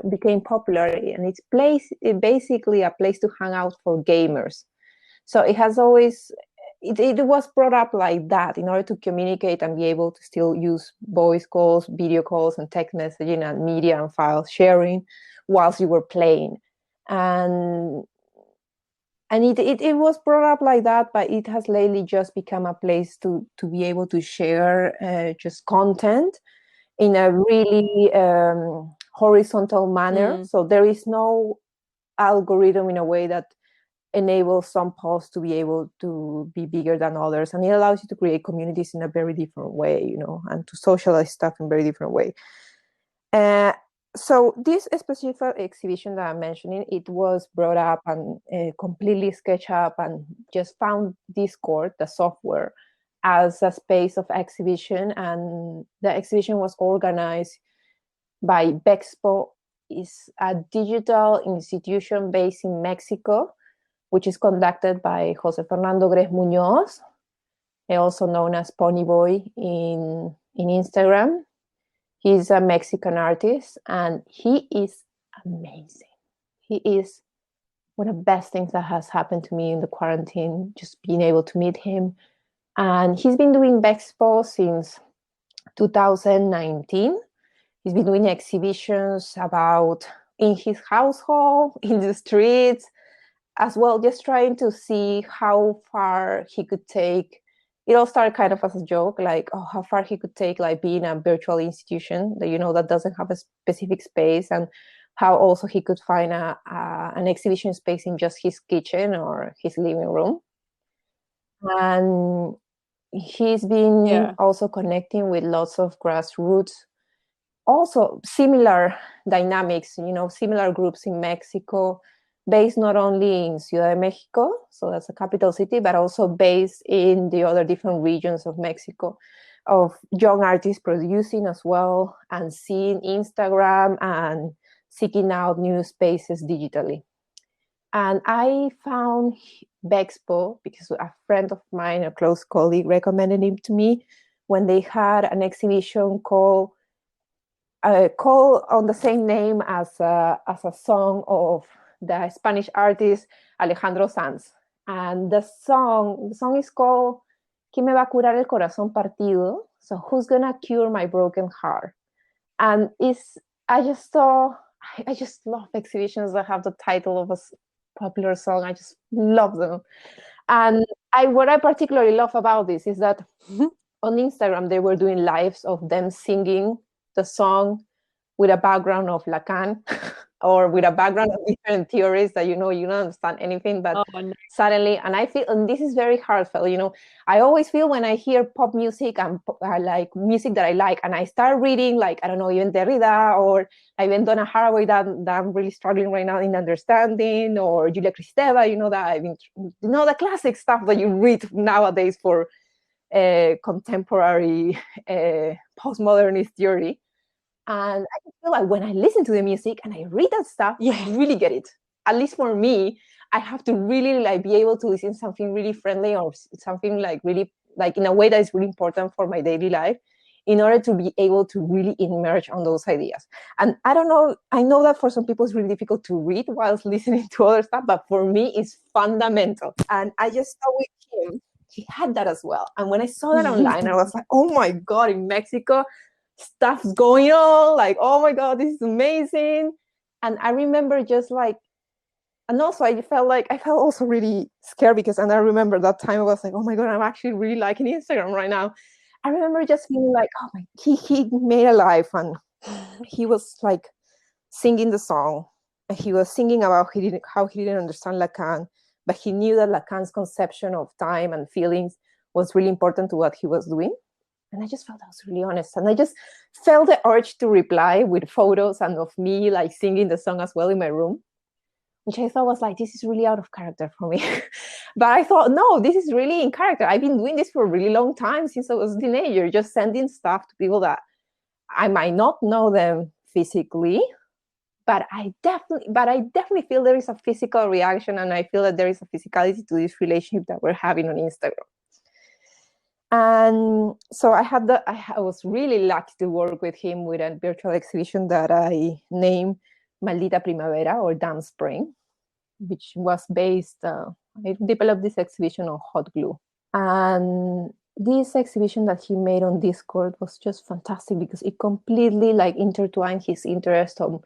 became popular, and it basically a place to hang out for gamers. So it has always it was brought up like that in order to communicate and be able to still use voice calls, video calls, and text messaging and media and file sharing whilst you were playing. And it was brought up like that, but it has lately just become a place to be able to share just content in a really horizontal manner. Mm, So there is no algorithm in a way that enables some posts to be able to be bigger than others, and it allows you to create communities in a very different way, you know, and to socialize stuff in a very different way. uh, so this specific exhibition that I'm mentioning, it was brought up and completely sketched up, and just found Discord, the software, as a space of exhibition. And the exhibition was organized by Bexpo. Is a digital institution based in Mexico, which is conducted by Jose Fernando Gres Munoz, also known as Ponyboy in Instagram. He's a Mexican artist, and he is amazing. He is one of the best things that has happened to me in the quarantine, just being able to meet him. And he's been doing Bexpo since 2019. He's been doing exhibitions about in his household, in the streets, as well, just trying to see how far he could take. It all started kind of as a joke, like, oh, how far he could take, like, being a virtual institution that, you know, that doesn't have a specific space, and how also he could find an exhibition space in just his kitchen or his living room. And he's been yeah. also connecting with lots of grassroots, also similar dynamics, you know, similar groups in Mexico, based not only in Ciudad de Mexico, so that's a capital city, but also based in the other different regions of Mexico, of young artists producing as well, and seeing Instagram and seeking out new spaces digitally. And I found Bexpo because a friend of mine, a close colleague, recommended him to me when they had an exhibition called on the same name as a song of the Spanish artist Alejandro Sanz. And the song is called ¿Quién me va a curar el corazón partido? So who's gonna cure my broken heart? And I just love exhibitions that have the title of a popular song. I just love them. And what I particularly love about this is that on Instagram they were doing lives of them singing the song with a background of Lacan or with a background of different theories that you don't understand anything, but suddenly, and I feel, and this is very heartfelt, I always feel when I hear pop music and like music that I like, and I start reading, like, I don't know, even Derrida or even Donna Haraway that I'm really struggling right now in understanding, or Julia Kristeva, the classic stuff that you read nowadays for contemporary postmodernist theory. And I feel like when I listen to the music and I read that stuff, I really get it. At least for me, I have to really like be able to listen to something really friendly or something like really like in a way that is really important for my daily life in order to be able to really immerse on those ideas. And I don't know, I know that for some people it's really difficult to read whilst listening to other stuff, but for me it's fundamental. And I just saw with him, he had that as well. And when I saw that online, I was like, oh my God, in Mexico, stuff's going on, like, oh my God, this is amazing. And I remember just like, and also I felt also really scared because, and I remember that time I was like, oh my God, I'm actually really liking Instagram right now. I remember just feeling like, oh my, he made a life and he was like singing the song. And he was singing about how he didn't understand Lacan, but he knew that Lacan's conception of time and feelings was really important to what he was doing. And I just felt that was really honest. And I just felt the urge to reply with photos and of me like singing the song as well in my room, which I thought was like, this is really out of character for me. But I thought, no, this is really in character. I've been doing this for a really long time since I was a teenager, just sending stuff to people that I might not know them physically, but I definitely feel there is a physical reaction, and I feel that there is a physicality to this relationship that we're having on Instagram. And so I was really lucky to work with him with a virtual exhibition that I named Maldita Primavera, or Damn Spring, which was based, I developed this exhibition on hot glue. And this exhibition that he made on Discord was just fantastic because it completely like intertwined his interest on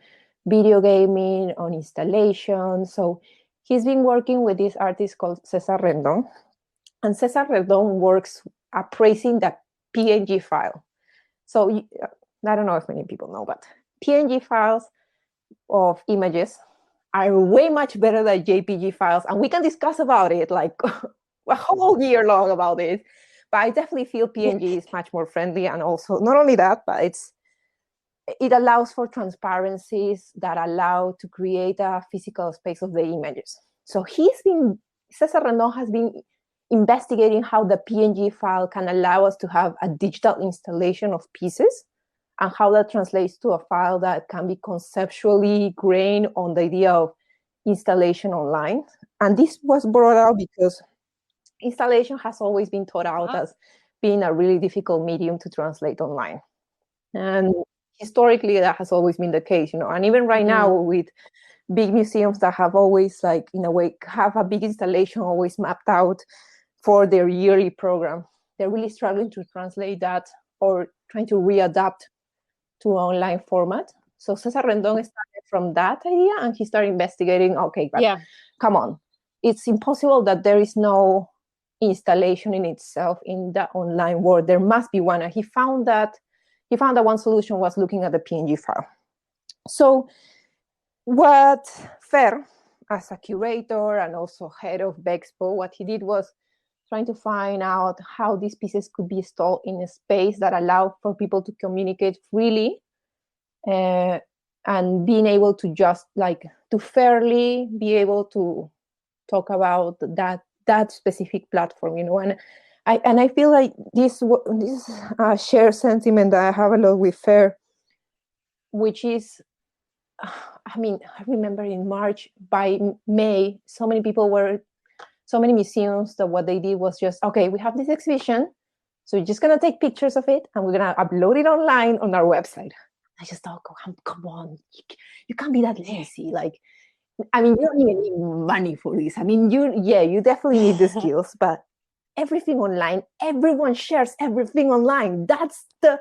video gaming, on installation. So he's been working with this artist called César Rendón. And César Rendón works appraising the PNG file. So I don't know if many people know, but PNG files of images are way much better than JPG files. And we can discuss about it like a whole year long about it. But I definitely feel PNG is much more friendly. And also, not only that, but it allows for transparencies that allow to create a physical space of the images. So César Rendón has been investigating how the PNG file can allow us to have a digital installation of pieces and how that translates to a file that can be conceptually grained on the idea of installation online. And this was brought out because installation has always been thought out as being a really difficult medium to translate online. And historically, that has always been the case, and even right now with big museums that have always, like, in a way, have a big installation always mapped out for their yearly program, they're really struggling to translate that or trying to readapt to an online format. So César Rendón started from that idea, and he started investigating, okay, but come on, it's impossible that there is no installation in itself in the online world. There must be one. And he found that one solution was looking at the PNG file. So what Fer, as a curator and also head of Bexpo, what he did was trying to find out how these pieces could be installed in a space that allowed for people to communicate freely and being able to just like to fairly be able to talk about that specific platform, and I feel like this shared sentiment that I have a lot with Fer, which is I mean, I remember in March, by May, so many museums that what they did was just, okay, we have this exhibition, so we're just gonna take pictures of it and we're gonna upload it online on our website. I just thought, come on, you can't be that lazy. Like, I mean, you don't even need money for this. I mean, you definitely need the skills, but everything online, everyone shares everything online. That's the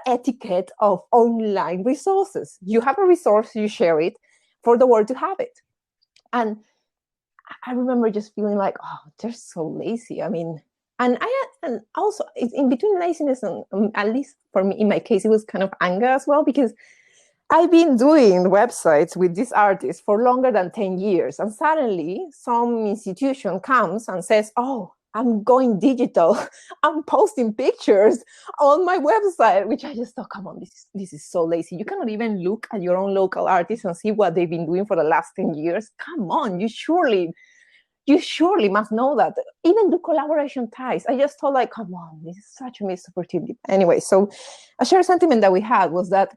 etiquette of online resources. You have a resource, you share it for the world to have it. And I remember just feeling like, oh, they're so lazy. I mean, and also it's in between laziness and at least for me, in my case, it was kind of anger as well, because I've been doing websites with these artists for longer than 10 years. And suddenly some institution comes and says, oh, I'm going digital. I'm posting pictures on my website, which I just thought, come on, this is so lazy. You cannot even look at your own local artists and see what they've been doing for the last 10 years. Come on, you surely must know that. Even do collaboration ties. I just thought, like, come on, this is such a missed opportunity. Anyway, so a shared sentiment that we had was that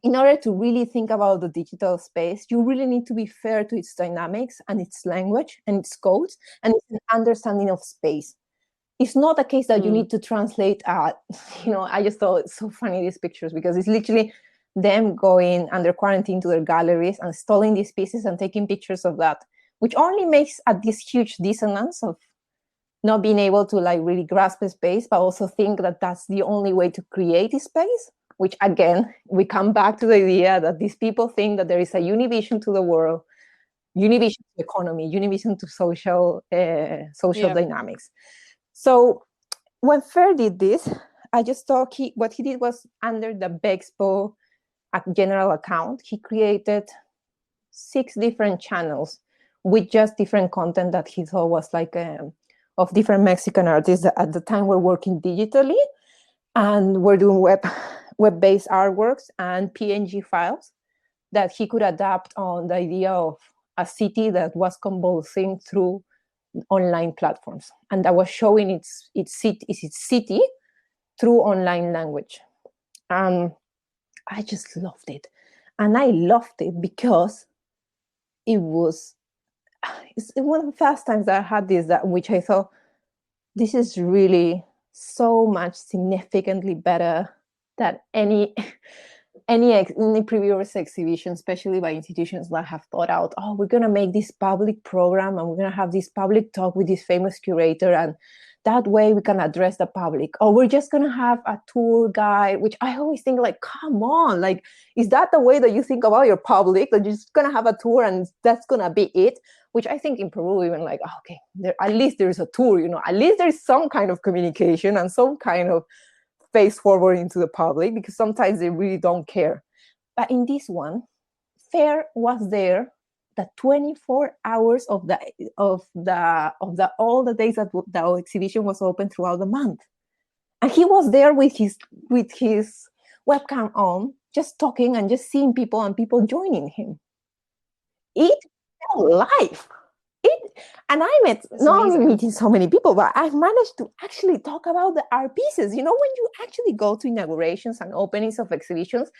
in order to really think about the digital space, you really need to be fair to its dynamics and its language and its codes and its understanding of space. It's not a case that you need to translate, I just thought it's so funny, these pictures, because it's literally them going under quarantine to their galleries and installing these pieces and taking pictures of that, which only makes this huge dissonance of not being able to like really grasp a space, but also think that that's the only way to create a space. Which again, we come back to the idea that these people think that there is a univision to the world, univision to economy, univision to social dynamics. So when Fer did this, I just thought what he did was, under the Bexpo general account, he created 6 different channels with just different content that he thought was like of different Mexican artists that at the time were working digitally and were doing web-based artworks and PNG files that he could adapt on the idea of a city that was convulsing through online platforms, and that was showing its city through online language. I just loved it, and I loved it because it's one of the first times that I had this, that which I thought, this is really so much significantly better than any previous exhibition, especially by institutions that have thought out, oh, we're going to make this public program and we're going to have this public talk with this famous curator, and that way we can address the public. Or we're just going to have a tour guide, which I always think, like, come on, like, is that the way that you think about your public, that you're just going to have a tour and that's going to be it? Which I think in Peru, even like, oh, okay, at least there's a tour, at least there's some kind of communication and some kind of face forward into the public, because sometimes they really don't care. But in this one, Fair was there the 24 hours of all the days that the exhibition was open throughout the month, and he was there with his webcam on, just talking and just seeing people and people joining him. It felt live. And I met, not only meeting so many people, but I managed to actually talk about the art pieces. When you actually go to inaugurations and openings of exhibitions,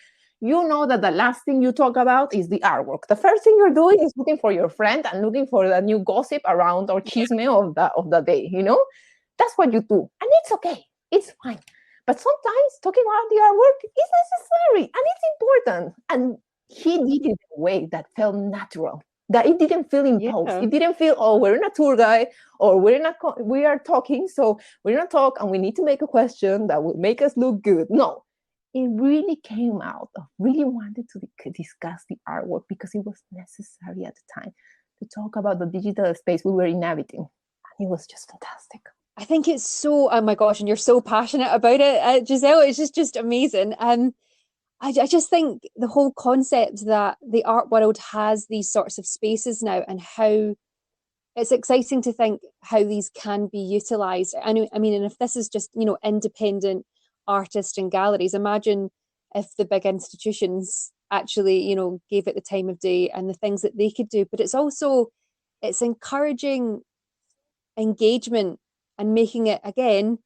you know that the last thing you talk about is the artwork. The first thing you're doing is looking for your friend and looking for the new gossip around or chisme of the day, That's what you do. And it's okay. It's fine. But sometimes talking about the artwork is necessary and it's important. And he did it in a way that felt natural, that it didn't feel imposed. Yeah. It didn't feel, oh, we're in a tour guide, or we are talking, so we're going to talk and we need to make a question that would make us look good. No, it really came out of really wanted to discuss the artwork because it was necessary at the time to talk about the digital space we were inhabiting. And it was just fantastic. I think it's so, oh my gosh, and you're so passionate about it, Giselle. It's just amazing. I just think the whole concept that the art world has these sorts of spaces now, and how it's exciting to think how these can be utilized. I mean, and if this is just, independent artists and galleries, imagine if the big institutions actually, gave it the time of day and the things that they could do. But it's encouraging engagement and making it, again,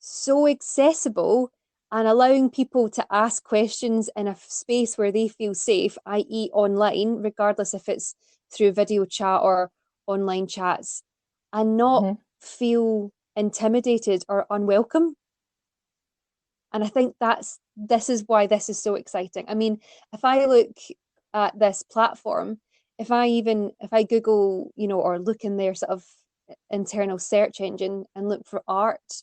so accessible and allowing people to ask questions in a space where they feel safe, i.e., online, regardless if it's through video chat or online chats, and not feel intimidated or unwelcome. And I think this is why this is so exciting. I mean, if I look at this platform, if I Google, or look in their sort of internal search engine and look for art,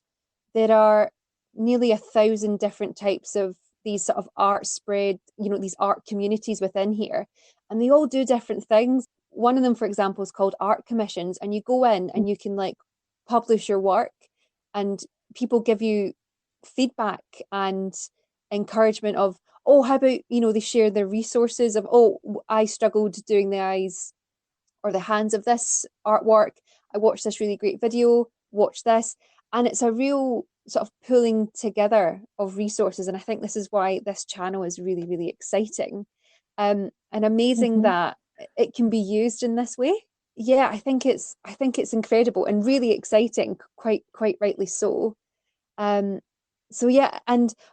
there are nearly 1,000 different types of these sort of art spread, these art communities within here, and they all do different things. One of them, for example, is called art commissions, and you go in and you can like publish your work, and people give you feedback and encouragement of, oh, how about, they share their resources of, oh, I struggled doing the eyes or the hands of this artwork. I watched this really great video, watch this. And it's a real sort of pulling together of resources. And I think this is why this channel is really, really exciting. And amazing that it can be used in this way. Yeah, I think it's incredible and really exciting, quite rightly so. So yeah,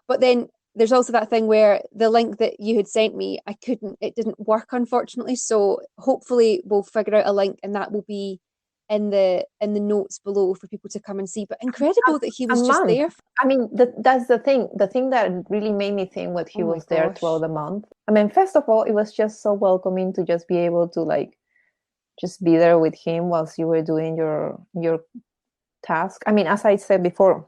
but then there's also that thing where the link that you had sent me, it didn't work, unfortunately. So hopefully we'll figure out a link, and that will be in the notes below for people to come and see. But incredible that he was just there. I mean, that's the thing. The thing that really made me think when he was there throughout the month. I mean, first of all, it was just so welcoming to just be able to like just be there with him whilst you were doing your task. I mean, as I said before,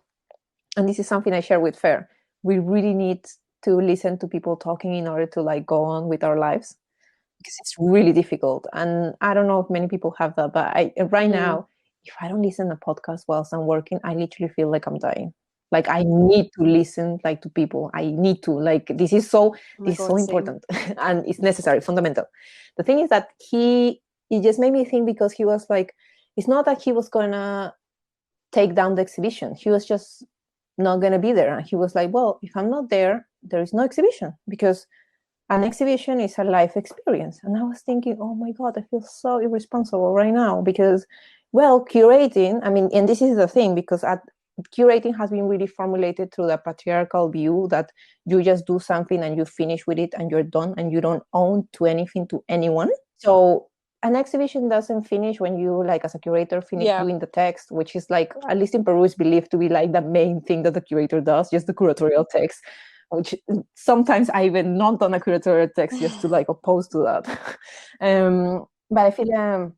and this is something I share with Fer, we really need to listen to people talking in order to like go on with our lives, because it's really difficult. And I don't know if many people have that, but right now, if I don't listen to podcasts whilst I'm working, I literally feel like I'm dying. Like I need to listen like to people. I need to like, this is so important and it's necessary, fundamental. The thing is that it just made me think, because he was like, it's not that he was gonna take down the exhibition. He was just not going to be there. And he was like, well, if I'm not there, there is no exhibition, because an exhibition is a life experience. And I was thinking, oh my God, I feel so irresponsible right now, because, well, curating, I mean, and this is the thing, because curating has been really formulated through the patriarchal view that you just do something and you finish with it and you're done and you don't own to anything to anyone. So an exhibition doesn't finish when you, like, as a curator, finish doing the text, which is like, at least in Peru, is believed to be like the main thing that the curator does, just the curatorial text, which sometimes I even not done a curatorial text just to like oppose to that. But I feel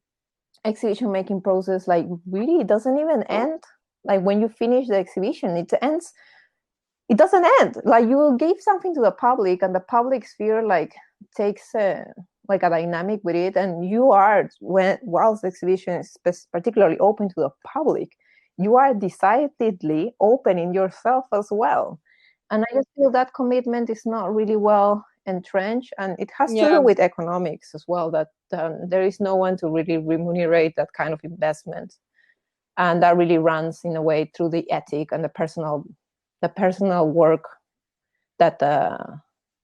exhibition making process, like, really, it doesn't even end. Like when you finish the exhibition, it doesn't end. Like you gave something to the public, and the public sphere like takes like a dynamic with it, and you are, whilst the exhibition is particularly open to the public, you are decidedly opening yourself as well. And I just feel that commitment is not really well entrenched, and it has to do with economics as well, that there is no one to really remunerate that kind of investment, and that really runs in a way through the ethic and the personal work that the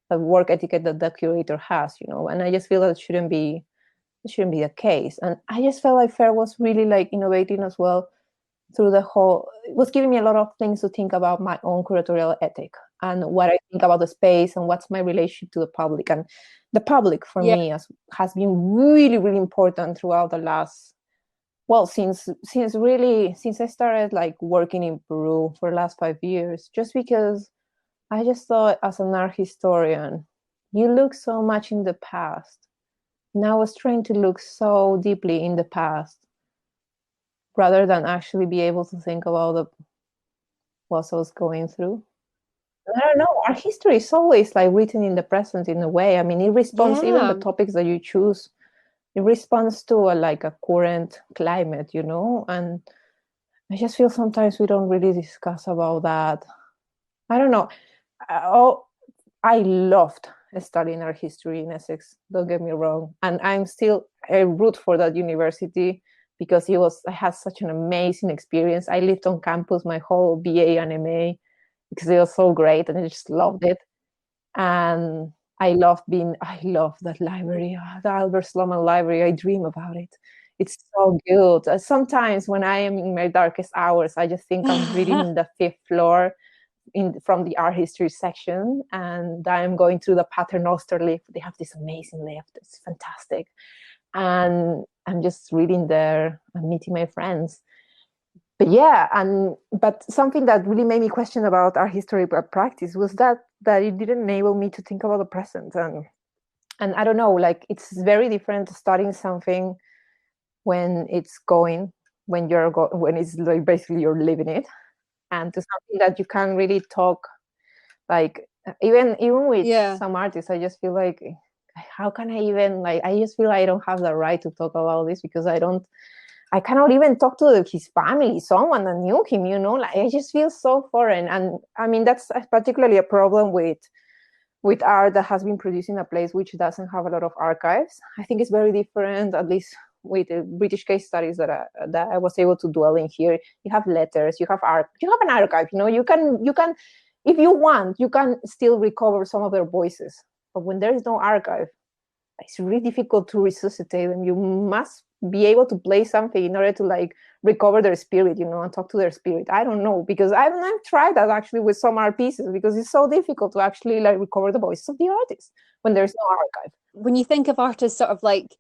work etiquette that the curator has, and I just feel that it shouldn't be the case. And I just felt like Fer was really like innovating as well through the whole, it was giving me a lot of things to think about my own curatorial ethic and what I think about the space and what's my relationship to the public. And the public for me has been really, really important throughout the last, well, since I started like working in Peru for the last 5 years, just because I just thought, as an art historian, you look so much in the past. And I was trying to look so deeply in the past rather than actually be able to think about what I was going through. I don't know, art history is always like written in the present in a way. I mean, it responds, even the topics that you choose, it responds to like a current climate, and I just feel sometimes we don't really discuss about that. I don't know. I loved studying art history in Essex, don't get me wrong, and I'm still a root for that university, because I had such an amazing experience. I lived on campus my whole BA and MA because it was so great, and I just loved it. And I love that library, the Albert Sloman Library. I dream about it. It's so good. Sometimes when I am in my darkest hours, I just think I'm reading in the 5th floor, from the art history section, and I'm going through the Paternoster lift. They have this amazing lift. It's fantastic. And I'm just reading there and meeting my friends. But yeah, but something that really made me question about art history practice was that it didn't enable me to think about the present. And I don't know, like, it's very different studying something when it's going, when it's like basically you're living it, and to something that you can't really talk, like, even with some artists, I just feel like, how can I even, like, I just feel like I don't have the right to talk about this, because I cannot even talk to his family, someone that knew him, you know, like, I just feel so foreign. And I mean, that's particularly a problem with art that has been produced in a place which doesn't have a lot of archives. I think it's very different, at least with the British case studies that I was able to dwell in here. You have letters, you have an archive, you know, you can, if you want, you can still recover some of their voices. But when there is no archive, it's really difficult to resuscitate them. You must be able to play something in order to, like, recover their spirit, you know, and talk to their spirit. I don't know, because I've tried that actually with some art pieces, because it's so difficult to actually, like, recover the voices of the artist when there's no archive. When you think of artists sort of like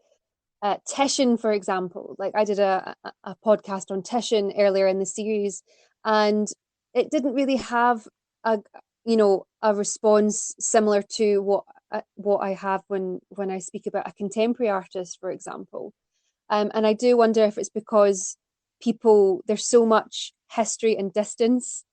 Titian, for example, like I did a podcast on Titian earlier in the series, and it didn't really have a response similar to what I have when I speak about a contemporary artist, for example. And I do wonder if it's because there's so much history and distance.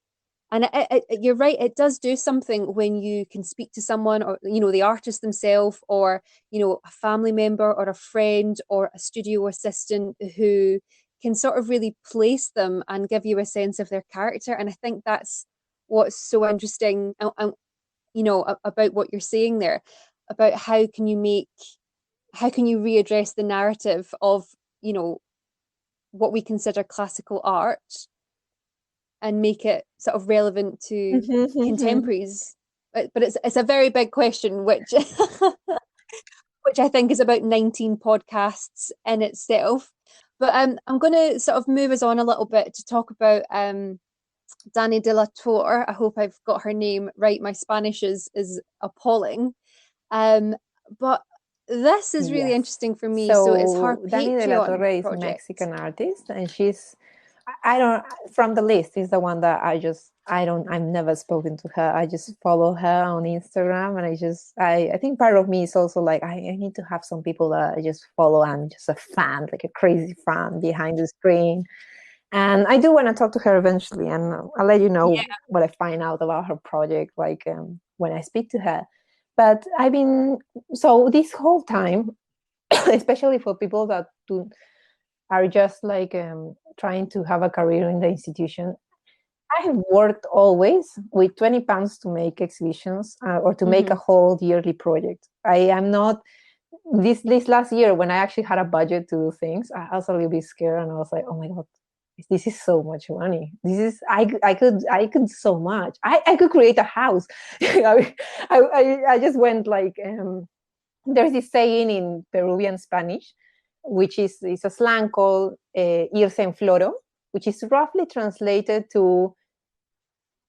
And you're right, it does do something when you can speak to someone, or, you know, the artist themselves, or, you know, a family member or a friend or a studio assistant who can sort of really place them and give you a sense of their character. And I think that's what's so interesting, you know, about what you're saying there, about how can you readdress the narrative of, you know, what we consider classical art and make it sort of relevant to contemporaries. But it's a very big question, which which I think is about 19 podcasts in itself. But I'm going to sort of move us on a little bit to talk about Dani de la Torre. I hope I've got her name right. My Spanish is appalling. But this is really interesting for me. So it's her Dani de la Torre is a Mexican artist, and from the list, is the one that I've never spoken to her. I just follow her on Instagram, and I think part of me is also like, I need to have some people that I just follow. I'm just a fan, like a crazy fan behind the screen. And I do want to talk to her eventually, and I'll let you know what I find out about her project, like, when I speak to her. But so this whole time, especially for people that are just like trying to have a career in the institution, I have worked always with £20 to make exhibitions or to make a whole yearly project. I am not this last year, when I actually had a budget to do things, I was a little bit scared, and I was like, oh my God, this is so much money. I could so much. I could create a house. I just went like, there's this saying in Peruvian Spanish, which is a slang called irse en floro, which is roughly translated to,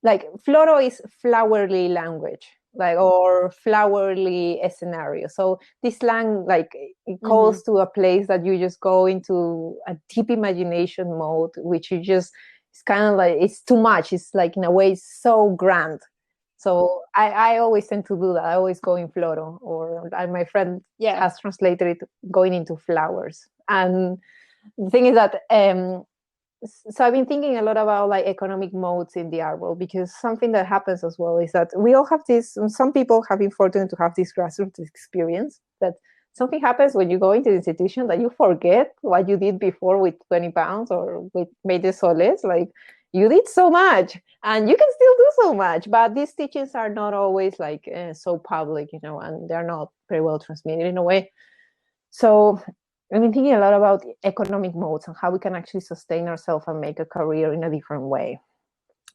like, floro is flowery language, like, or flowery scenario. So this slang, like, it calls to a place that you just go into a deep imagination mode, which it's kind of like, it's too much. It's like, in a way, so grand. So I always tend to do that. I always go in floro, or my friend has translated it going into flowers. And the thing is that, so I've been thinking a lot about, like, economic modes in the art world, because something that happens as well is that we all have this, some people have been fortunate to have this grassroots experience, that something happens when you go into the institution that you forget what you did before with £20 or with made soles. Like, you did so much, and you can still do so much, but these teachings are not always like so public, you know, and they're not very well transmitted in a way. So I've been thinking a lot about economic modes and how we can actually sustain ourselves and make a career in a different way.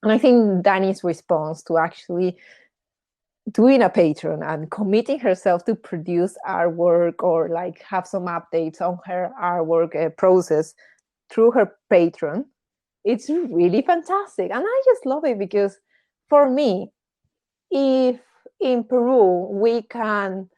And I think Dani's response to actually doing a Patreon and committing herself to produce artwork, or like have some updates on her artwork process through her Patreon, it's really fantastic. And I just love it, because for me, if in Peru we can,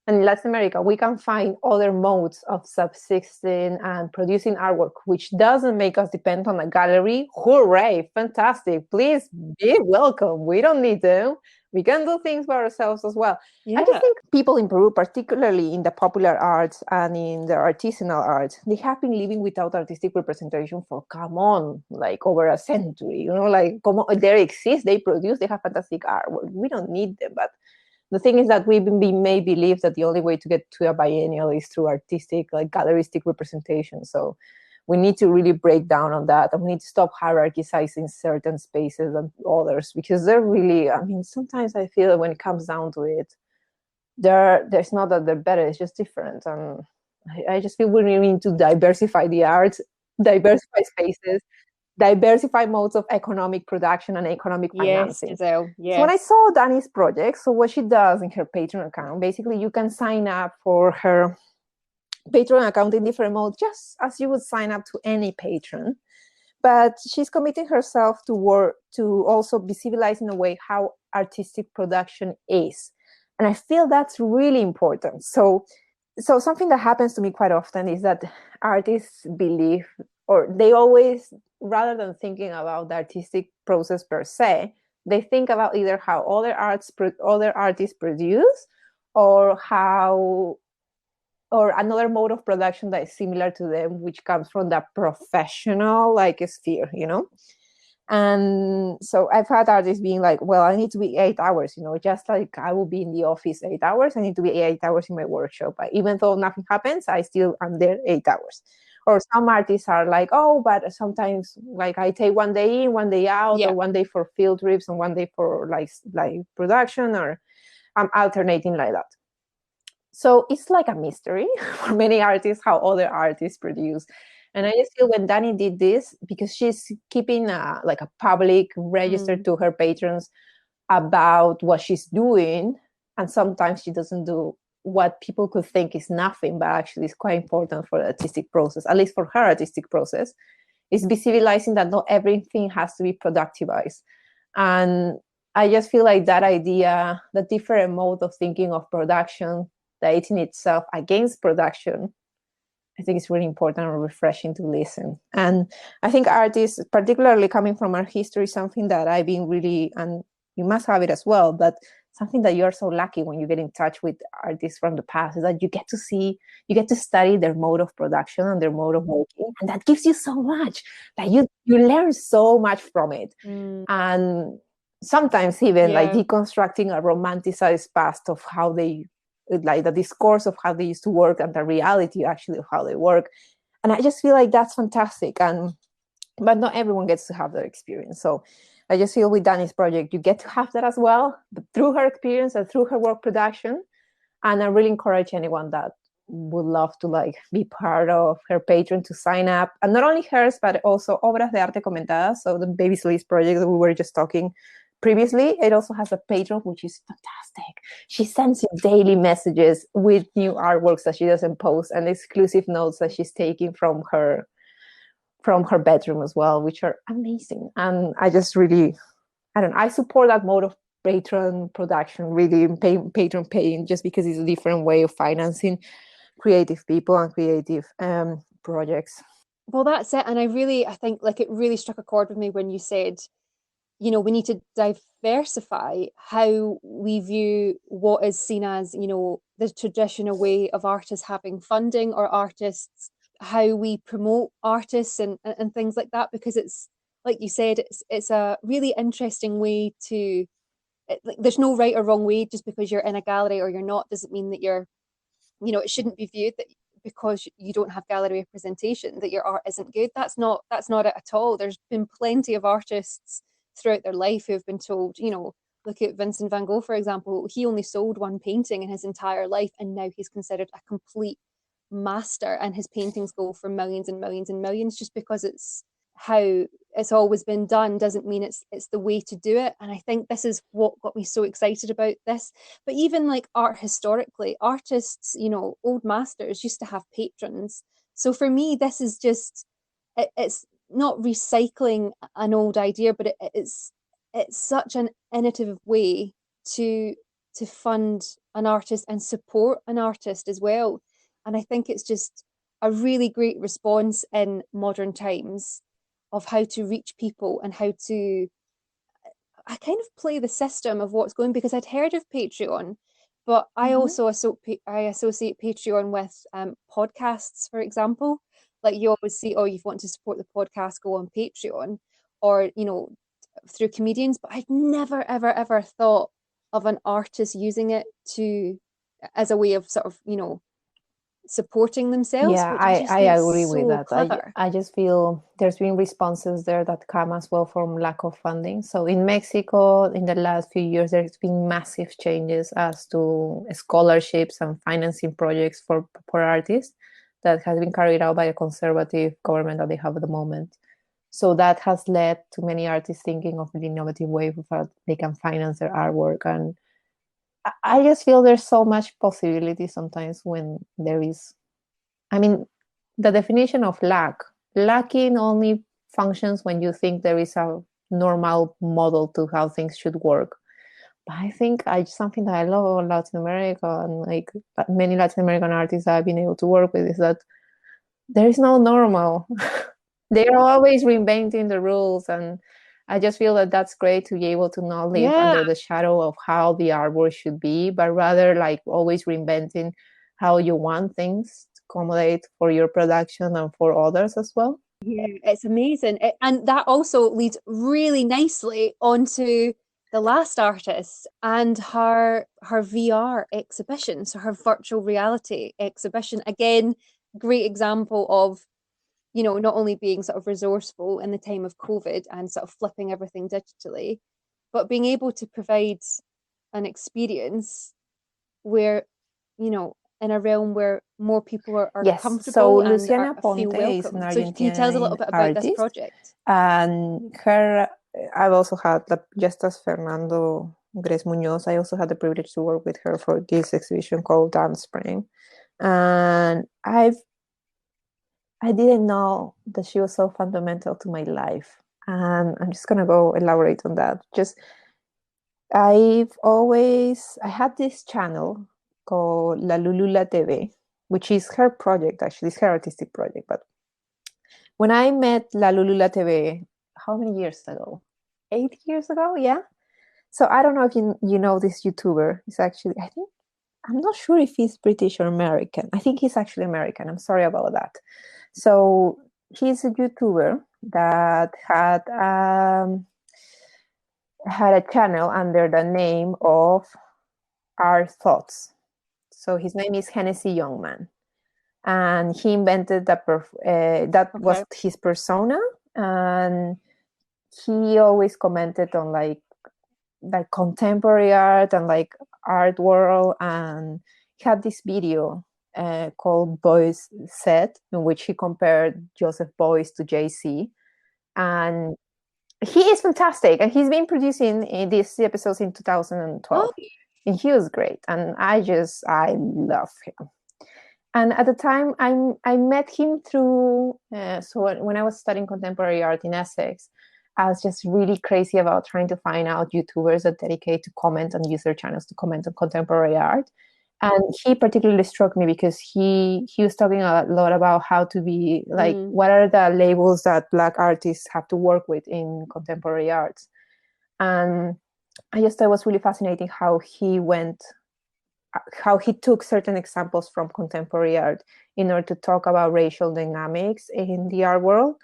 and in Latin America, we can find other modes of subsisting and producing artwork, which doesn't make us depend on a gallery, hooray, fantastic. Please be welcome. We don't need them. We can do things by ourselves as well. I just Yeah. think people in Peru, particularly in the popular arts and in the artisanal arts, they have been living without artistic representation for, come on, like over a century, you know, like come on, they exist, they produce, they have fantastic artwork. We don't need them. But the thing is that we've been made believe that the only way to get to a biennial is through artistic, like galleristic representation. So we need to really break down on that, and we need to stop hierarchizing certain spaces and others, because they're really, I mean, sometimes I feel that when it comes down to it, there's not that they're better, it's just different. And I just feel we need to diversify the arts, diversify spaces, diversify modes of economic production and economic Yes, financing. Giselle. So when I Yes. saw Dani's project, so what she does in her Patreon account, basically you can sign up for her Patreon account in different modes, just as you would sign up to any patron. But she's committing herself to work to also be civilized in a way how artistic production is. And I feel that's really important. So something that happens to me quite often is that artists believe, or they always, rather than thinking about the artistic process per se, they think about either how other artists produce, or how, or another mode of production that is similar to them, which comes from the professional like sphere, you know. And so I've had artists being like, well, I need to be 8 hours, you know, just like I will be in the office 8 hours, I need to be 8 hours in my workshop. Even though nothing happens, I still am there 8 hours. Or some artists are like, oh, but sometimes like I take one day in, one day out, Yeah. or one day for field trips and one day for like production, or I'm alternating like that. So it's like a mystery for many artists how other artists produce. And I just feel when Dani did this, because she's keeping like a public register to her patrons about what she's doing, and sometimes she doesn't do what people could think is nothing, but actually is quite important for the artistic process, at least for her artistic process, is visibilizing that not everything has to be productivized. And I just feel like that idea, the different mode of thinking of production, the in itself against production, I think it's really important and refreshing to listen. And I think artists, particularly coming from art history, something that I've been really, and you must have it as well, but something that you're so lucky when you get in touch with artists from the past is that you get to see, you get to study their mode of production and their mode of working. And that gives you so much. Like you learn so much from it. And sometimes even like deconstructing a romanticized past of how they, like the discourse of how they used to work and the reality actually of how they work. And I just feel like that's fantastic. And but not everyone gets to have that experience. So I just feel with Dani's project, you get to have that as well, but through her experience and through her work production. And I really encourage anyone that would love to like be part of her Patreon to sign up. And not only hers, but also Obras de Arte Comentadas, so the Baby Sleeves project that we were just talking previously. It also has a Patreon, which is fantastic. She sends you daily messages with new artworks that she doesn't post, and exclusive notes that she's taking from her bedroom as well, which are amazing. And I just really, I support that mode of patron production, really, patron paying, just because it's a different way of financing creative people and creative projects. Well, that's it. And I think like it really struck a chord with me when you said, you know, we need to diversify how we view what is seen as, you know, the traditional way of artists having funding, or artists, how we promote artists and things like that, because it's like you said, it's a really interesting way to like, there's no right or wrong way. Just because you're in a gallery or you're not doesn't mean that you're, you know, it shouldn't be viewed that because you don't have gallery representation that your art isn't good. That's not it at all. There's been plenty of artists throughout their life who have been told, you know, look at Vincent van Gogh, for example. He only sold one painting in his entire life, and now he's considered a complete master, and his paintings go for millions and millions and millions. Just because it's how it's always been done doesn't mean it's the way to do it. And I think this is what got me so excited about this. But even like art historically, artists, you know, old masters used to have patrons. So for me, this is just it's not recycling an old idea, but it's such an innovative way to fund an artist and support an artist as well. And I think it's just a really great response in modern times of how to reach people and how to I kind of play the system of what's going because I'd heard of Patreon, but I Mhm. also I associate Patreon with podcasts, for example. Like you always see, oh, you want to support the podcast, go on Patreon, or through comedians. But I'd never, ever, ever thought of an artist using it to as a way of sort of supporting themselves, Yeah, which I just I think is agree with so that. clever. I just feel there's been responses there that come as well from lack of funding. So in Mexico, in the last few years, there's been massive changes as to scholarships and financing projects for artists that has been carried out by a conservative government that they have at the moment. So that has led to many artists thinking of an innovative way of how they can finance their artwork. And I just feel there's so much possibility sometimes when there is, I mean, the definition of lacking only functions when you think there is a normal model to how things should work. But I think something that I love about Latin America and like many Latin American artists that I've been able to work with is that there is no normal. They are always reinventing the rules, and I just feel that that's great to be able to not live Yeah. under the shadow of how the artwork should be, but rather like always reinventing how you want things to accommodate for your production and for others as well. Yeah, it's amazing. And that also leads really nicely onto the last artist and her VR exhibition, so her virtual reality exhibition. Again, great example of, not only being sort of resourceful in the time of COVID and sort of flipping everything digitally, but being able to provide an experience where, in a realm where more people are Yes, so comfortable and Luciana feel Ponte is an welcome. So can you tell us a Argentinian little bit about this artist, project? and her, I've also had, just as Fernando Gres Munoz, I also had the privilege to work with her for this exhibition called Dance Spring. And I didn't know that she was so fundamental to my life. And I'm just gonna go elaborate on that. Just I had this channel called La Lulula TV, which is her project, actually, it's her artistic project. But when I met La Lulula TV, how many years ago? 8 years ago, yeah. So I don't know if you know this YouTuber. He's actually, I think, I'm not sure if he's British or American. I think he's actually American. I'm sorry about that. So he's a YouTuber that had a channel under the name of Our Thoughts. So his name is Hennessy Youngman, and he invented that was Okay. his persona, and he always commented on like contemporary art and like art world, and he had this video called Boys Set, in which he compared Joseph Beuys to JC, and he is fantastic, and he's been producing these episodes in 2012, Oh, and he was great, and I love him. And at the time, I met him through, so when I was studying contemporary art in Essex, I was just really crazy about trying to find out YouTubers that dedicate to comment and use their channels to comment on contemporary art. And he particularly struck me because he was talking a lot about how to be like, mm, what are the labels that Black artists have to work with in contemporary arts. And I just thought it was really fascinating how he took certain examples from contemporary art in order to talk about racial dynamics in the art world.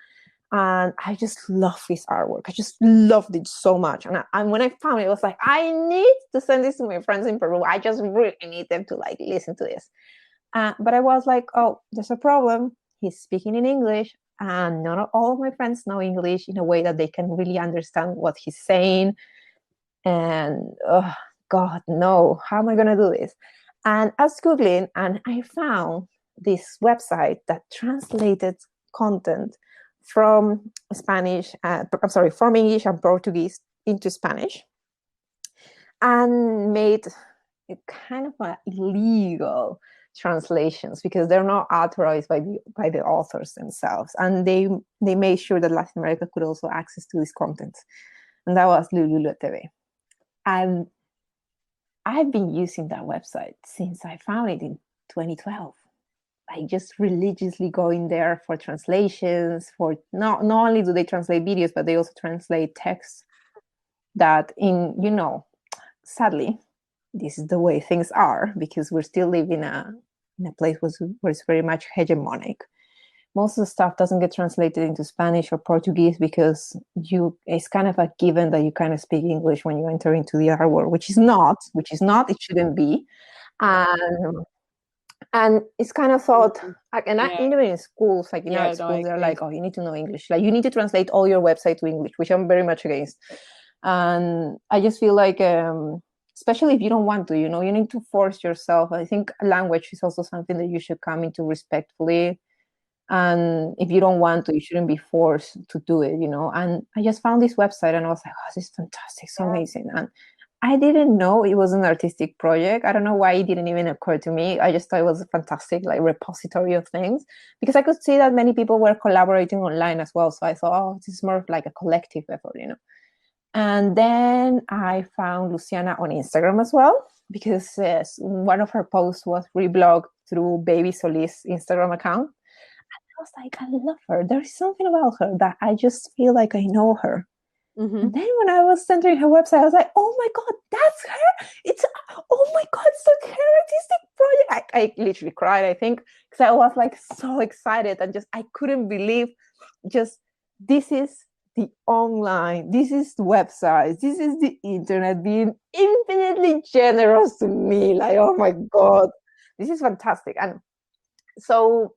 And I just love his artwork. I just loved it so much. And when I found it, I was like, I need to send this to my friends in Peru. I just really need them to like listen to this. But I was like, oh, there's a problem. He's speaking in English, and not all of my friends know English in a way that they can really understand what he's saying. And oh God, no, how am I gonna do this? And I was Googling, and I found this website that translated content from from English and Portuguese into Spanish, and made a kind of illegal translations because they're not authorized by the authors themselves, and they made sure that Latin America could also access to this content. and that was Lulu TV. And I've been using that website since I found it in 2012. I just religiously going there for translations, for not only do they translate videos, but they also translate text that sadly, this is the way things are, because we're still living in a place where it's very much hegemonic. Most of the stuff doesn't get translated into Spanish or Portuguese because it's kind of a given that you kind of speak English when you enter into the art world, which is not, it shouldn't be. And it's kind of thought, even in schools, like in art schools, they're like, oh, you need to know English. Like, you need to translate all your website to English, which I'm very much against. And I just feel like, especially if you don't want to, you need to force yourself. I think language is also something that you should come into respectfully. And if you don't want to, you shouldn't be forced to do it, And I just found this website and I was like, oh, this is fantastic, so amazing. And I didn't know it was an artistic project. I don't know why it didn't even occur to me. I just thought it was a fantastic repository of things, because I could see that many people were collaborating online as well. So I thought, oh, this is more of like a collective effort, And then I found Luciana on Instagram as well, because one of her posts was reblogged through Baby Solis' Instagram account. I was like, I love her. There's something about her that I just feel like I know her. Mm-hmm. And then when I was entering her website, I was like, oh my God, that's her. Oh my God, it's like her artistic project. I literally cried, I think, because I was like so excited and I couldn't believe this is the online, this is the website, this is the internet being infinitely generous to me. Like, oh my God, this is fantastic. And so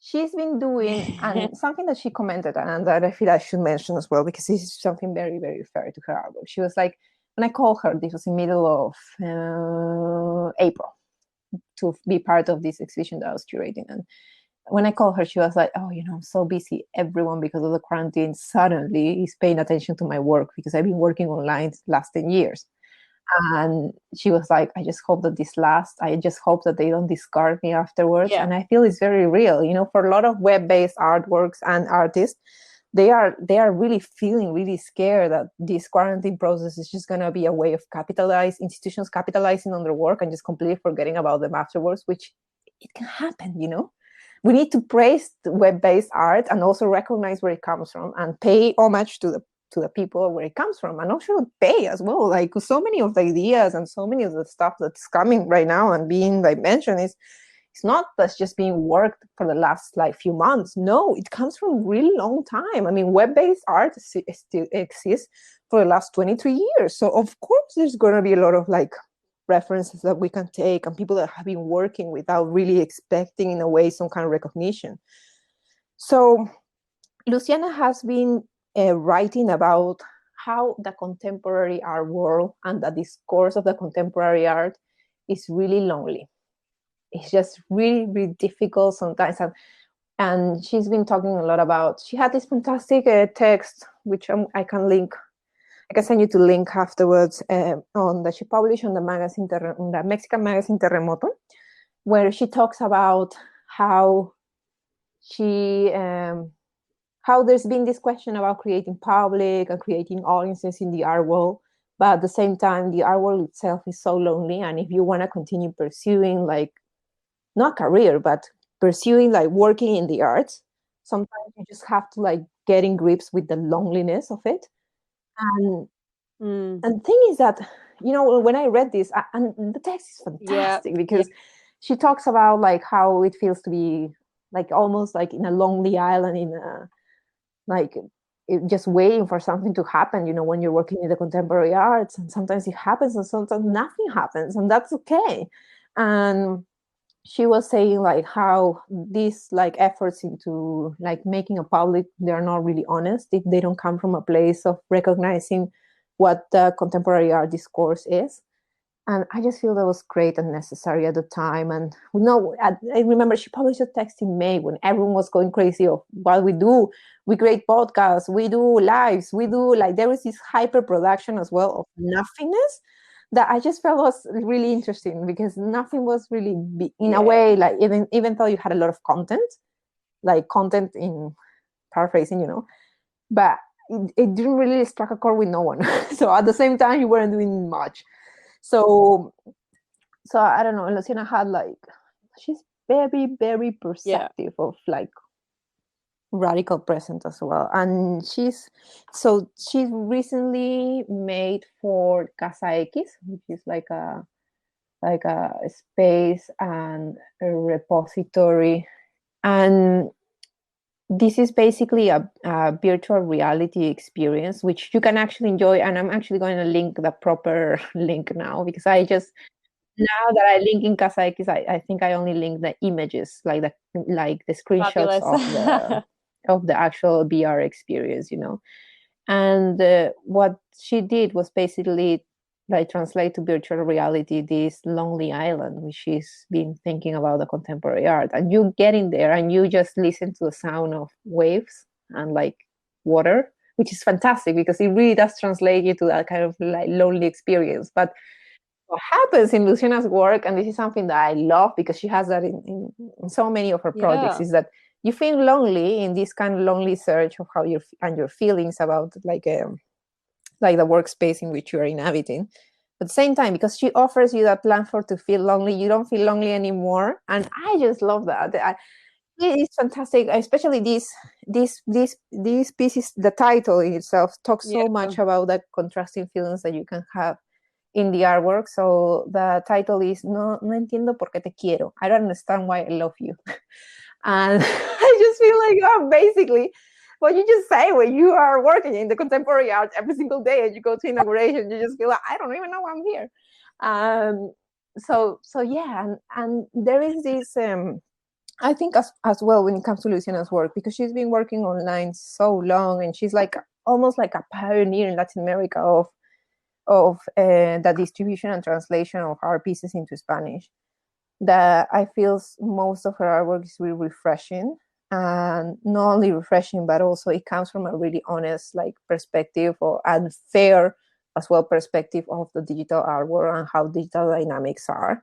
she's been doing, and something that she commented, and that I feel I should mention as well, because this is something very, very fair to her artwork. She was like, when I called her, this was in the middle of April, to be part of this exhibition that I was curating. And when I called her, she was like, oh, I'm so busy. Everyone, because of the quarantine, suddenly is paying attention to my work, because I've been working online the last 10 years. And she was like, I just hope that this lasts. I just hope that they don't discard me afterwards. Yeah. And I feel it's very real, for a lot of web-based artworks and artists, they are really feeling really scared that this quarantine process is just going to be a way of institutions capitalizing on their work and just completely forgetting about them afterwards, which it can happen, We need to praise the web-based art and also recognize where it comes from and pay homage to the people where it comes from, and also pay as well. Like, so many of the ideas and so many of the stuff that's coming right now and being mentioned it's not that's just being worked for the last few months. No, it comes from a really long time. I mean, web-based art still exists for the last 23 years. So of course there's going to be a lot of references that we can take, and people that have been working without really expecting, in a way, some kind of recognition. So Luciana has been writing about how the contemporary art world and the discourse of the contemporary art is really lonely. It's just really, really difficult sometimes. And she's been talking a lot about, she had this fantastic text, which I can link. I can send you the link afterwards, on that she published on the Mexican magazine Terremoto, where she talks about how how there's been this question about creating public and creating audiences in the art world, but at the same time, the art world itself is so lonely. And if you want to continue pursuing, not career, but pursuing, working in the arts, sometimes you just have to get in grips with the loneliness of it. And the thing is that, when I read this, and the text is fantastic, because she talks about how it feels to be almost in a lonely island, in a just waiting for something to happen, when you're working in the contemporary arts. And sometimes it happens and sometimes nothing happens, and that's okay. And she was saying how these efforts into making a public, they're not really honest if they don't come from a place of recognizing what the contemporary art discourse is. And I just feel that was great and necessary at the time. And I remember she published a text in May when everyone was going crazy of what we do. We create podcasts, we do lives, we do there was this hyper production as well of nothingness that I just felt was really interesting, because nothing was really in a way, even though you had a lot of content, content in paraphrasing, but it didn't really strike a chord with no one. So at the same time, you weren't doing much. So I don't know. Luciana had like, she's very, very perceptive of like radical present as well. And she's recently made for Casa X, which is like a space and a repository. And this is basically a virtual reality experience, which you can actually enjoy. And I'm actually going to link the proper link now, because now that I link in Casa X, I think I only link the images, like the screenshots of the actual VR experience, And what she did was basically like translate to virtual reality this lonely island, which she's been thinking about the contemporary art. And you get in there and you just listen to the sound of waves and like water, which is fantastic because it really does translate you to that kind of like lonely experience. But what happens in Luciana's work, and this is something that I love because she has that in so many of her projects, is that you feel lonely in this kind of lonely search of how your feelings about like the workspace in which you are inhabiting. But at the same time, because she offers you that platform to feel lonely, you don't feel lonely anymore. And I just love that. It is fantastic, especially these pieces. The title in itself talks so much about the contrasting feelings that you can have in the artwork. So the title is No entiendo por qué te quiero. I don't understand why I love you. And I just feel like, basically what you just say when you are working in the contemporary art every single day and you go to inauguration, you just feel like, I don't even know why I'm here. So yeah, and there is this I think as well when it comes to Luciana's work, because she's been working online so long and she's like almost like a pioneer in Latin America of the distribution and translation of our pieces into Spanish, that I feel most of her artwork is really refreshing. And not only refreshing, but also it comes from a really honest like perspective and fair as well perspective of the digital artwork and how digital dynamics are.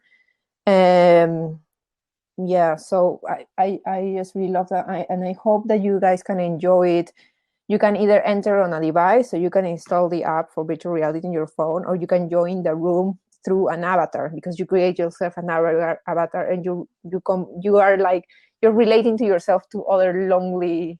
Yeah, so I just really love that. And I hope that you guys can enjoy it. You can either enter on a device, so you can install the app for virtual reality in your phone, or you can join the room through an avatar, because you create yourself an avatar and you are like, you're relating to yourself to other lonely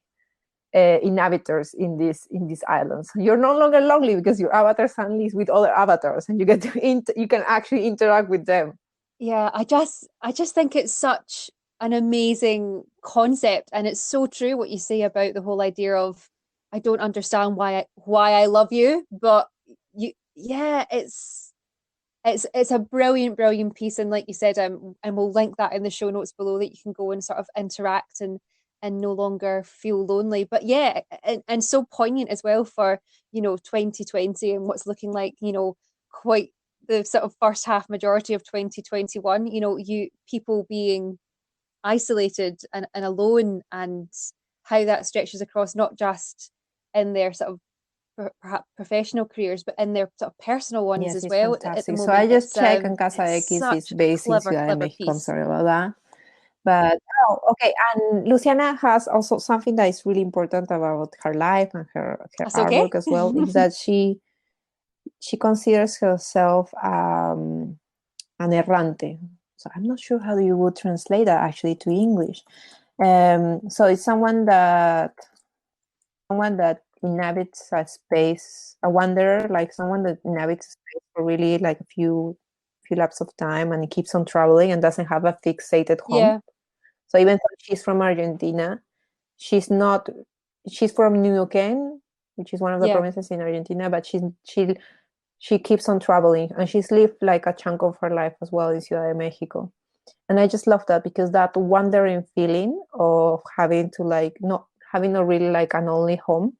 inhabitants in this island. So you're no longer lonely because your avatar suddenly is with other avatars and you get to you can actually interact with them. Yeah, I just think it's such an amazing concept, and it's so true what you say about the whole idea of I don't understand why I love you, but yeah, it's a brilliant piece, and like you said, and we'll link that in the show notes below, that you can go and sort of interact and no longer feel lonely. But yeah, and so poignant as well for 2020 and what's looking like quite the sort of first half majority of 2021. You people being isolated and alone, and how that stretches across not just in their sort of perhaps professional careers, but in their sort of personal ones as well. At the Fantastic. So moment, I just checked, and it's Casa X is such a based in Ciudad de clever Mexico. I'm piece. sorry about that. But okay. And Luciana has also something that is really important about her life and her That's artwork okay. as well, is that she considers herself an errante. So I'm not sure how you would translate that actually to English. So it's someone that inhabits a space, a wanderer, like someone that inhabits a space for really like a few laps of time, and keeps on traveling and doesn't have a fixated home. Yeah. So even though she's from Argentina, she's from Neuquén, which is one of the provinces in Argentina, but she keeps on traveling, and she's lived like a chunk of her life as well in Ciudad de Mexico. And I just love that, because that wandering feeling of having to like not having a really like an only home,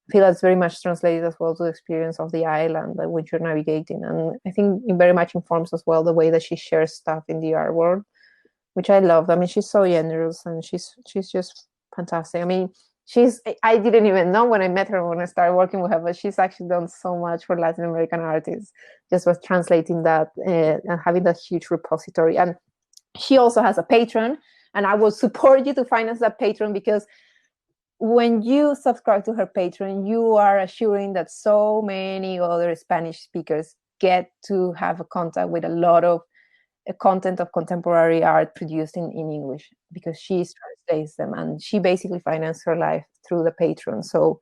I feel that's very much translated as well to the experience of the island that which you're navigating. And I think it very much informs as well the way that she shares stuff in the art world, which I love. I mean, she's so generous, and she's just fantastic. I mean, I didn't even know when I met her, when I started working with her, but she's actually done so much for Latin American artists, just with translating that and having that huge repository. And she also has a Patreon, and I will support you to finance that Patreon, because when you subscribe to her Patreon, you are assuring that so many other Spanish speakers get to have a contact with a lot of content of contemporary art produced in English, because she translates them, and she basically finances her life through the Patreon. So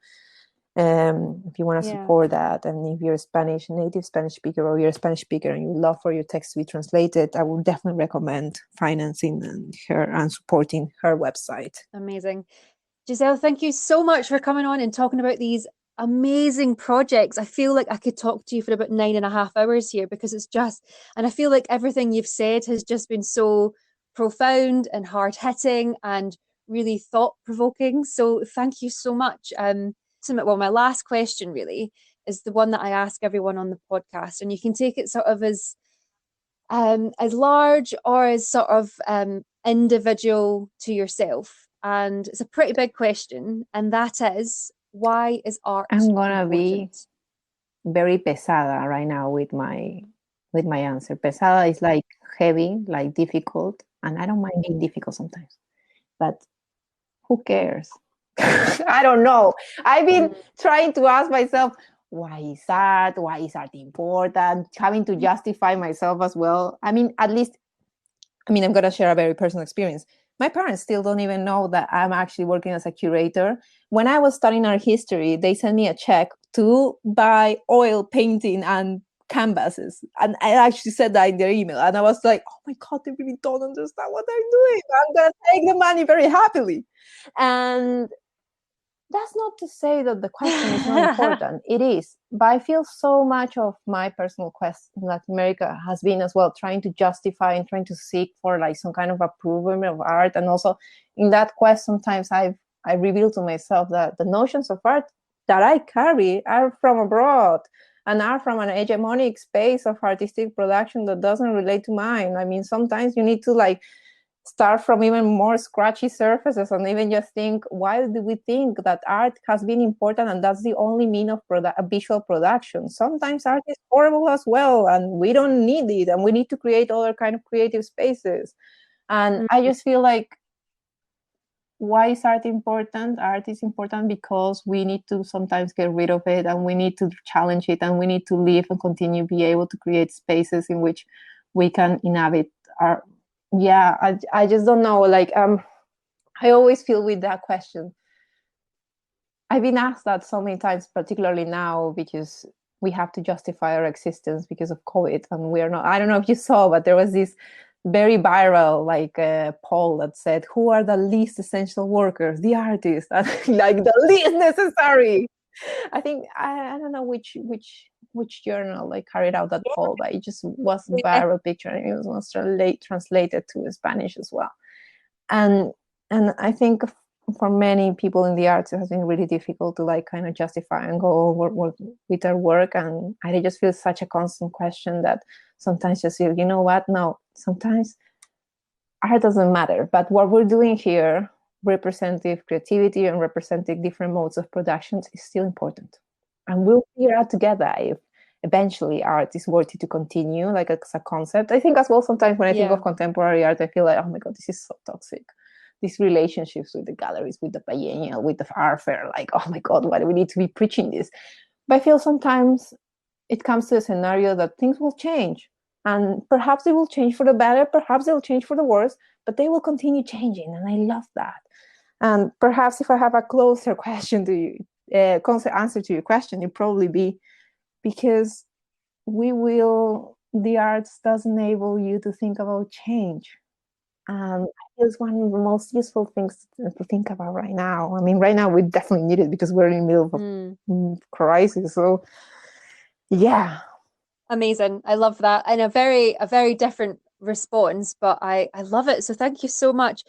if you want to support that, and if you're a native Spanish speaker, or you're a Spanish speaker and you love for your text to be translated, I would definitely recommend financing her and supporting her website. Amazing. Giselle, thank you so much for coming on and talking about these amazing projects. I feel like I could talk to you for about 9.5 hours here, because it's just, and I feel like everything you've said has just been so profound and hard hitting and really thought provoking. So thank you so much. Well, my last question really is the one that I ask everyone on the podcast, and you can take it sort of as large or as sort of individual to yourself. And it's a pretty big question, and that is, why is art I'm gonna important? be very pesada right now with my answer. Pesada is like heavy, like difficult, and I don't mind being difficult sometimes, but who cares? I don't know. I've been trying to ask myself, why is art? Why is art important? Having to justify myself as well. I mean, at least, I'm going to share a very personal experience. My parents still don't even know that I'm actually working as a curator. When I was studying art history, they sent me a check to buy oil painting and canvases. And I actually said that in their email. And I was like, oh my God, they really don't understand what they're doing. I'm going to take the money very happily. And that's not to say that the question is not important. It is. But I feel so much of my personal quest in Latin America has been as well trying to justify and trying to seek for like some kind of approval of art. And also in that quest, sometimes I reveal to myself that the notions of art that I carry are from abroad and are from an hegemonic space of artistic production that doesn't relate to mine. I mean, sometimes you need to like start from even more scratchy surfaces and even just think, why do we think that art has been important and that's the only mean of visual production? Sometimes art is horrible as well, and we don't need it, and we need to create other kind of creative spaces. And I just feel like, why is art important? Art is important because we need to sometimes get rid of it, and we need to challenge it, and we need to live and continue be able to create spaces in which we can inhabit our I just don't know. Like, I always feel with that question. I've been asked that so many times, particularly now, because we have to justify our existence because of COVID, and we are not. I don't know if you saw, but there was this very viral poll that said, "Who are the least essential workers? The artists, like the least necessary." I think I don't know which journal like carried out that poll, but it just was a viral picture, and it was translated to Spanish as well. And I think for many people in the arts, it has been really difficult to like kind of justify and go over with their work. And I just feel such a constant question that sometimes just feel, you know what? No, sometimes art doesn't matter, but what we're doing here, representative creativity and representing different modes of productions, is still important. And we'll figure out together if eventually art is worthy to continue, like as a concept. I think as well, sometimes when I think of contemporary art, I feel like, oh my God, this is so toxic. These relationships with the galleries, with the paella, with the art fair, like, oh my God, why do we need to be preaching this? But I feel sometimes it comes to a scenario that things will change. And perhaps they will change for the better, perhaps they'll change for the worse, but they will continue changing. And I love that. And perhaps if I have a closer question to you, answer to your question, it'd probably be because the arts does enable you to think about change. And it's one of the most useful things to think about right now. I mean, right now we definitely need it because we're in the middle of a crisis. So, yeah. Amazing. I love that. And a very different response, but I love it. So thank you so much.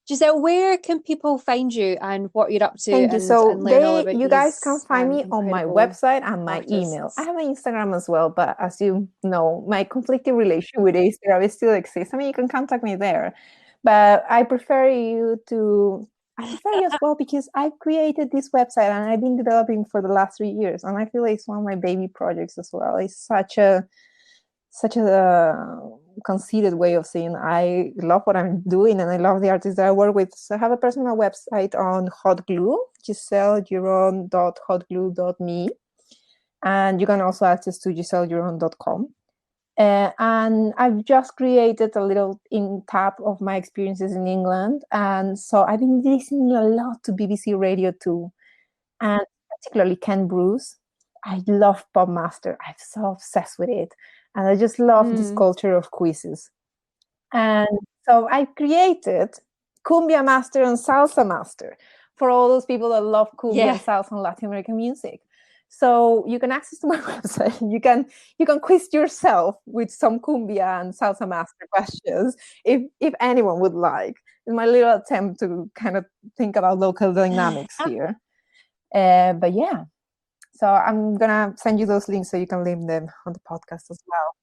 Giselle, where can people find you and what you're up to? Thank you. So and learn all about you guys can find me on my website and my artists. email. I have an Instagram as well, but as you know, my conflicting relation with Instagram still exists. I mean, you can contact me there, but I prefer you as well because I've created this website and I've been developing for the last 3 years, and I feel like it's one of my baby projects as well. It's such a conceited way of saying I love what I'm doing and I love the artists that I work with. So I have a personal website on Hot Glue, gisellegirón.hotglue.me, and you can also access to gisellegirón.com. And I've just created a little in tab of my experiences in England, and so I've been listening a lot to BBC Radio 2, and particularly Ken Bruce. I love Pop Master. I'm so obsessed with it. And I just love this culture of quizzes. And so I created Cumbia Master and Salsa Master for all those people that love cumbia and salsa and Latin American music. So you can access to my website. You can quiz yourself with some cumbia and salsa master questions if anyone would like. It's my little attempt to kind of think about local dynamics here. But yeah. So I'm going to send you those links so you can link them on the podcast as well.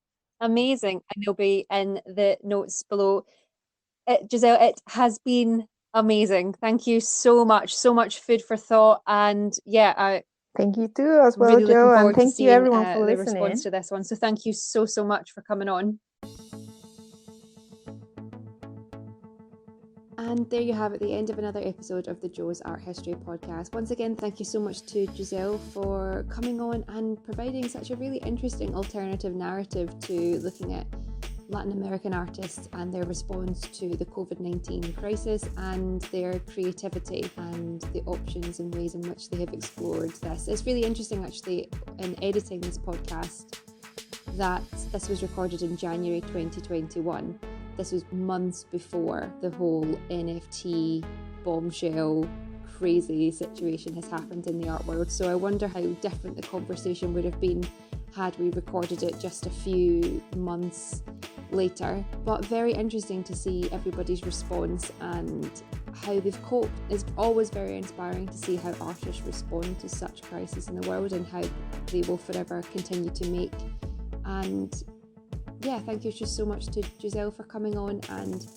Amazing. And they'll be in the notes below. Giselle, it has been amazing. Thank you so much. So much food for thought. And yeah, thank you too as well, really Jo. And thank you everyone for listening. The response to this one. So thank you so much for coming on. And there you have it, the end of another episode of the Jo's Art History podcast. Once again, thank you so much to Giselle for coming on and providing such a really interesting alternative narrative to looking at Latin American artists and their response to the COVID-19 crisis and their creativity and the options and ways in which they have explored this. It's really interesting actually in editing this podcast that this was recorded in January 2021. This was months before the whole NFT bombshell crazy situation has happened in the art world. So I wonder how different the conversation would have been had we recorded it just a few months later. But very interesting to see everybody's response and how they've coped. It's always very inspiring to see how artists respond to such crisis in the world and how they will forever continue to make. And yeah, thank you just so much to Giselle for coming on and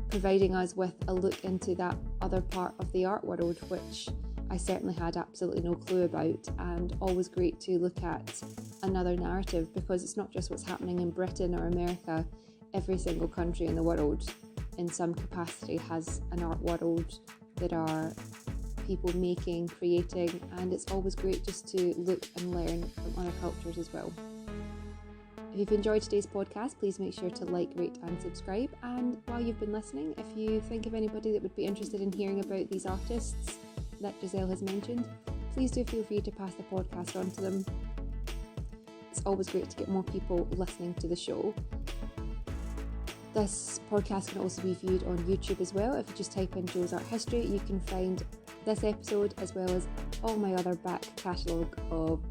providing us with a look into that other part of the art world, which I certainly had absolutely no clue about, and always great to look at another narrative because it's not just what's happening in Britain or America. Every single country in the world in some capacity has an art world. There are people making, creating, and it's always great just to look and learn from other cultures as well. If you've enjoyed today's podcast, please make sure to like, rate and subscribe. And while you've been listening, if you think of anybody that would be interested in hearing about these artists that Giselle has mentioned, please do feel free to pass the podcast on to them. It's always great to get more people listening to the show. This podcast can also be viewed on YouTube as well. If you just type in Jo's Art History, you can find this episode as well as all my other back catalogue of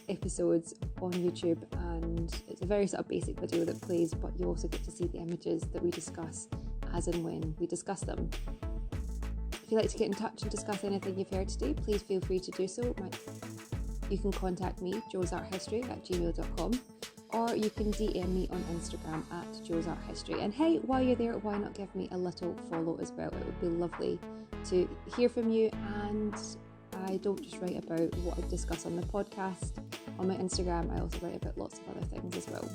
episodes on YouTube, and it's a very sort of basic video that plays, but you also get to see the images that we discuss as and when we discuss them. If you'd like to get in touch and discuss anything you've heard today, please feel free to do so. You can contact me, joesarthistory@gmail.com, or you can DM me on Instagram @joesarthistory. And hey, while you're there, why not give me a little follow as well? It would be lovely to hear from you. And I don't just write about what I discuss on the podcast. On my Instagram, I also write about lots of other things as well.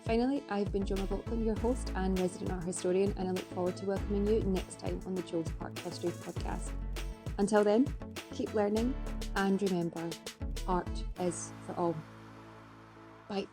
Finally, I've been Jo McLaughlin, your host and resident art historian, and I look forward to welcoming you next time on the Jo's Art History podcast. Until then, keep learning and remember, art is for all. Bye.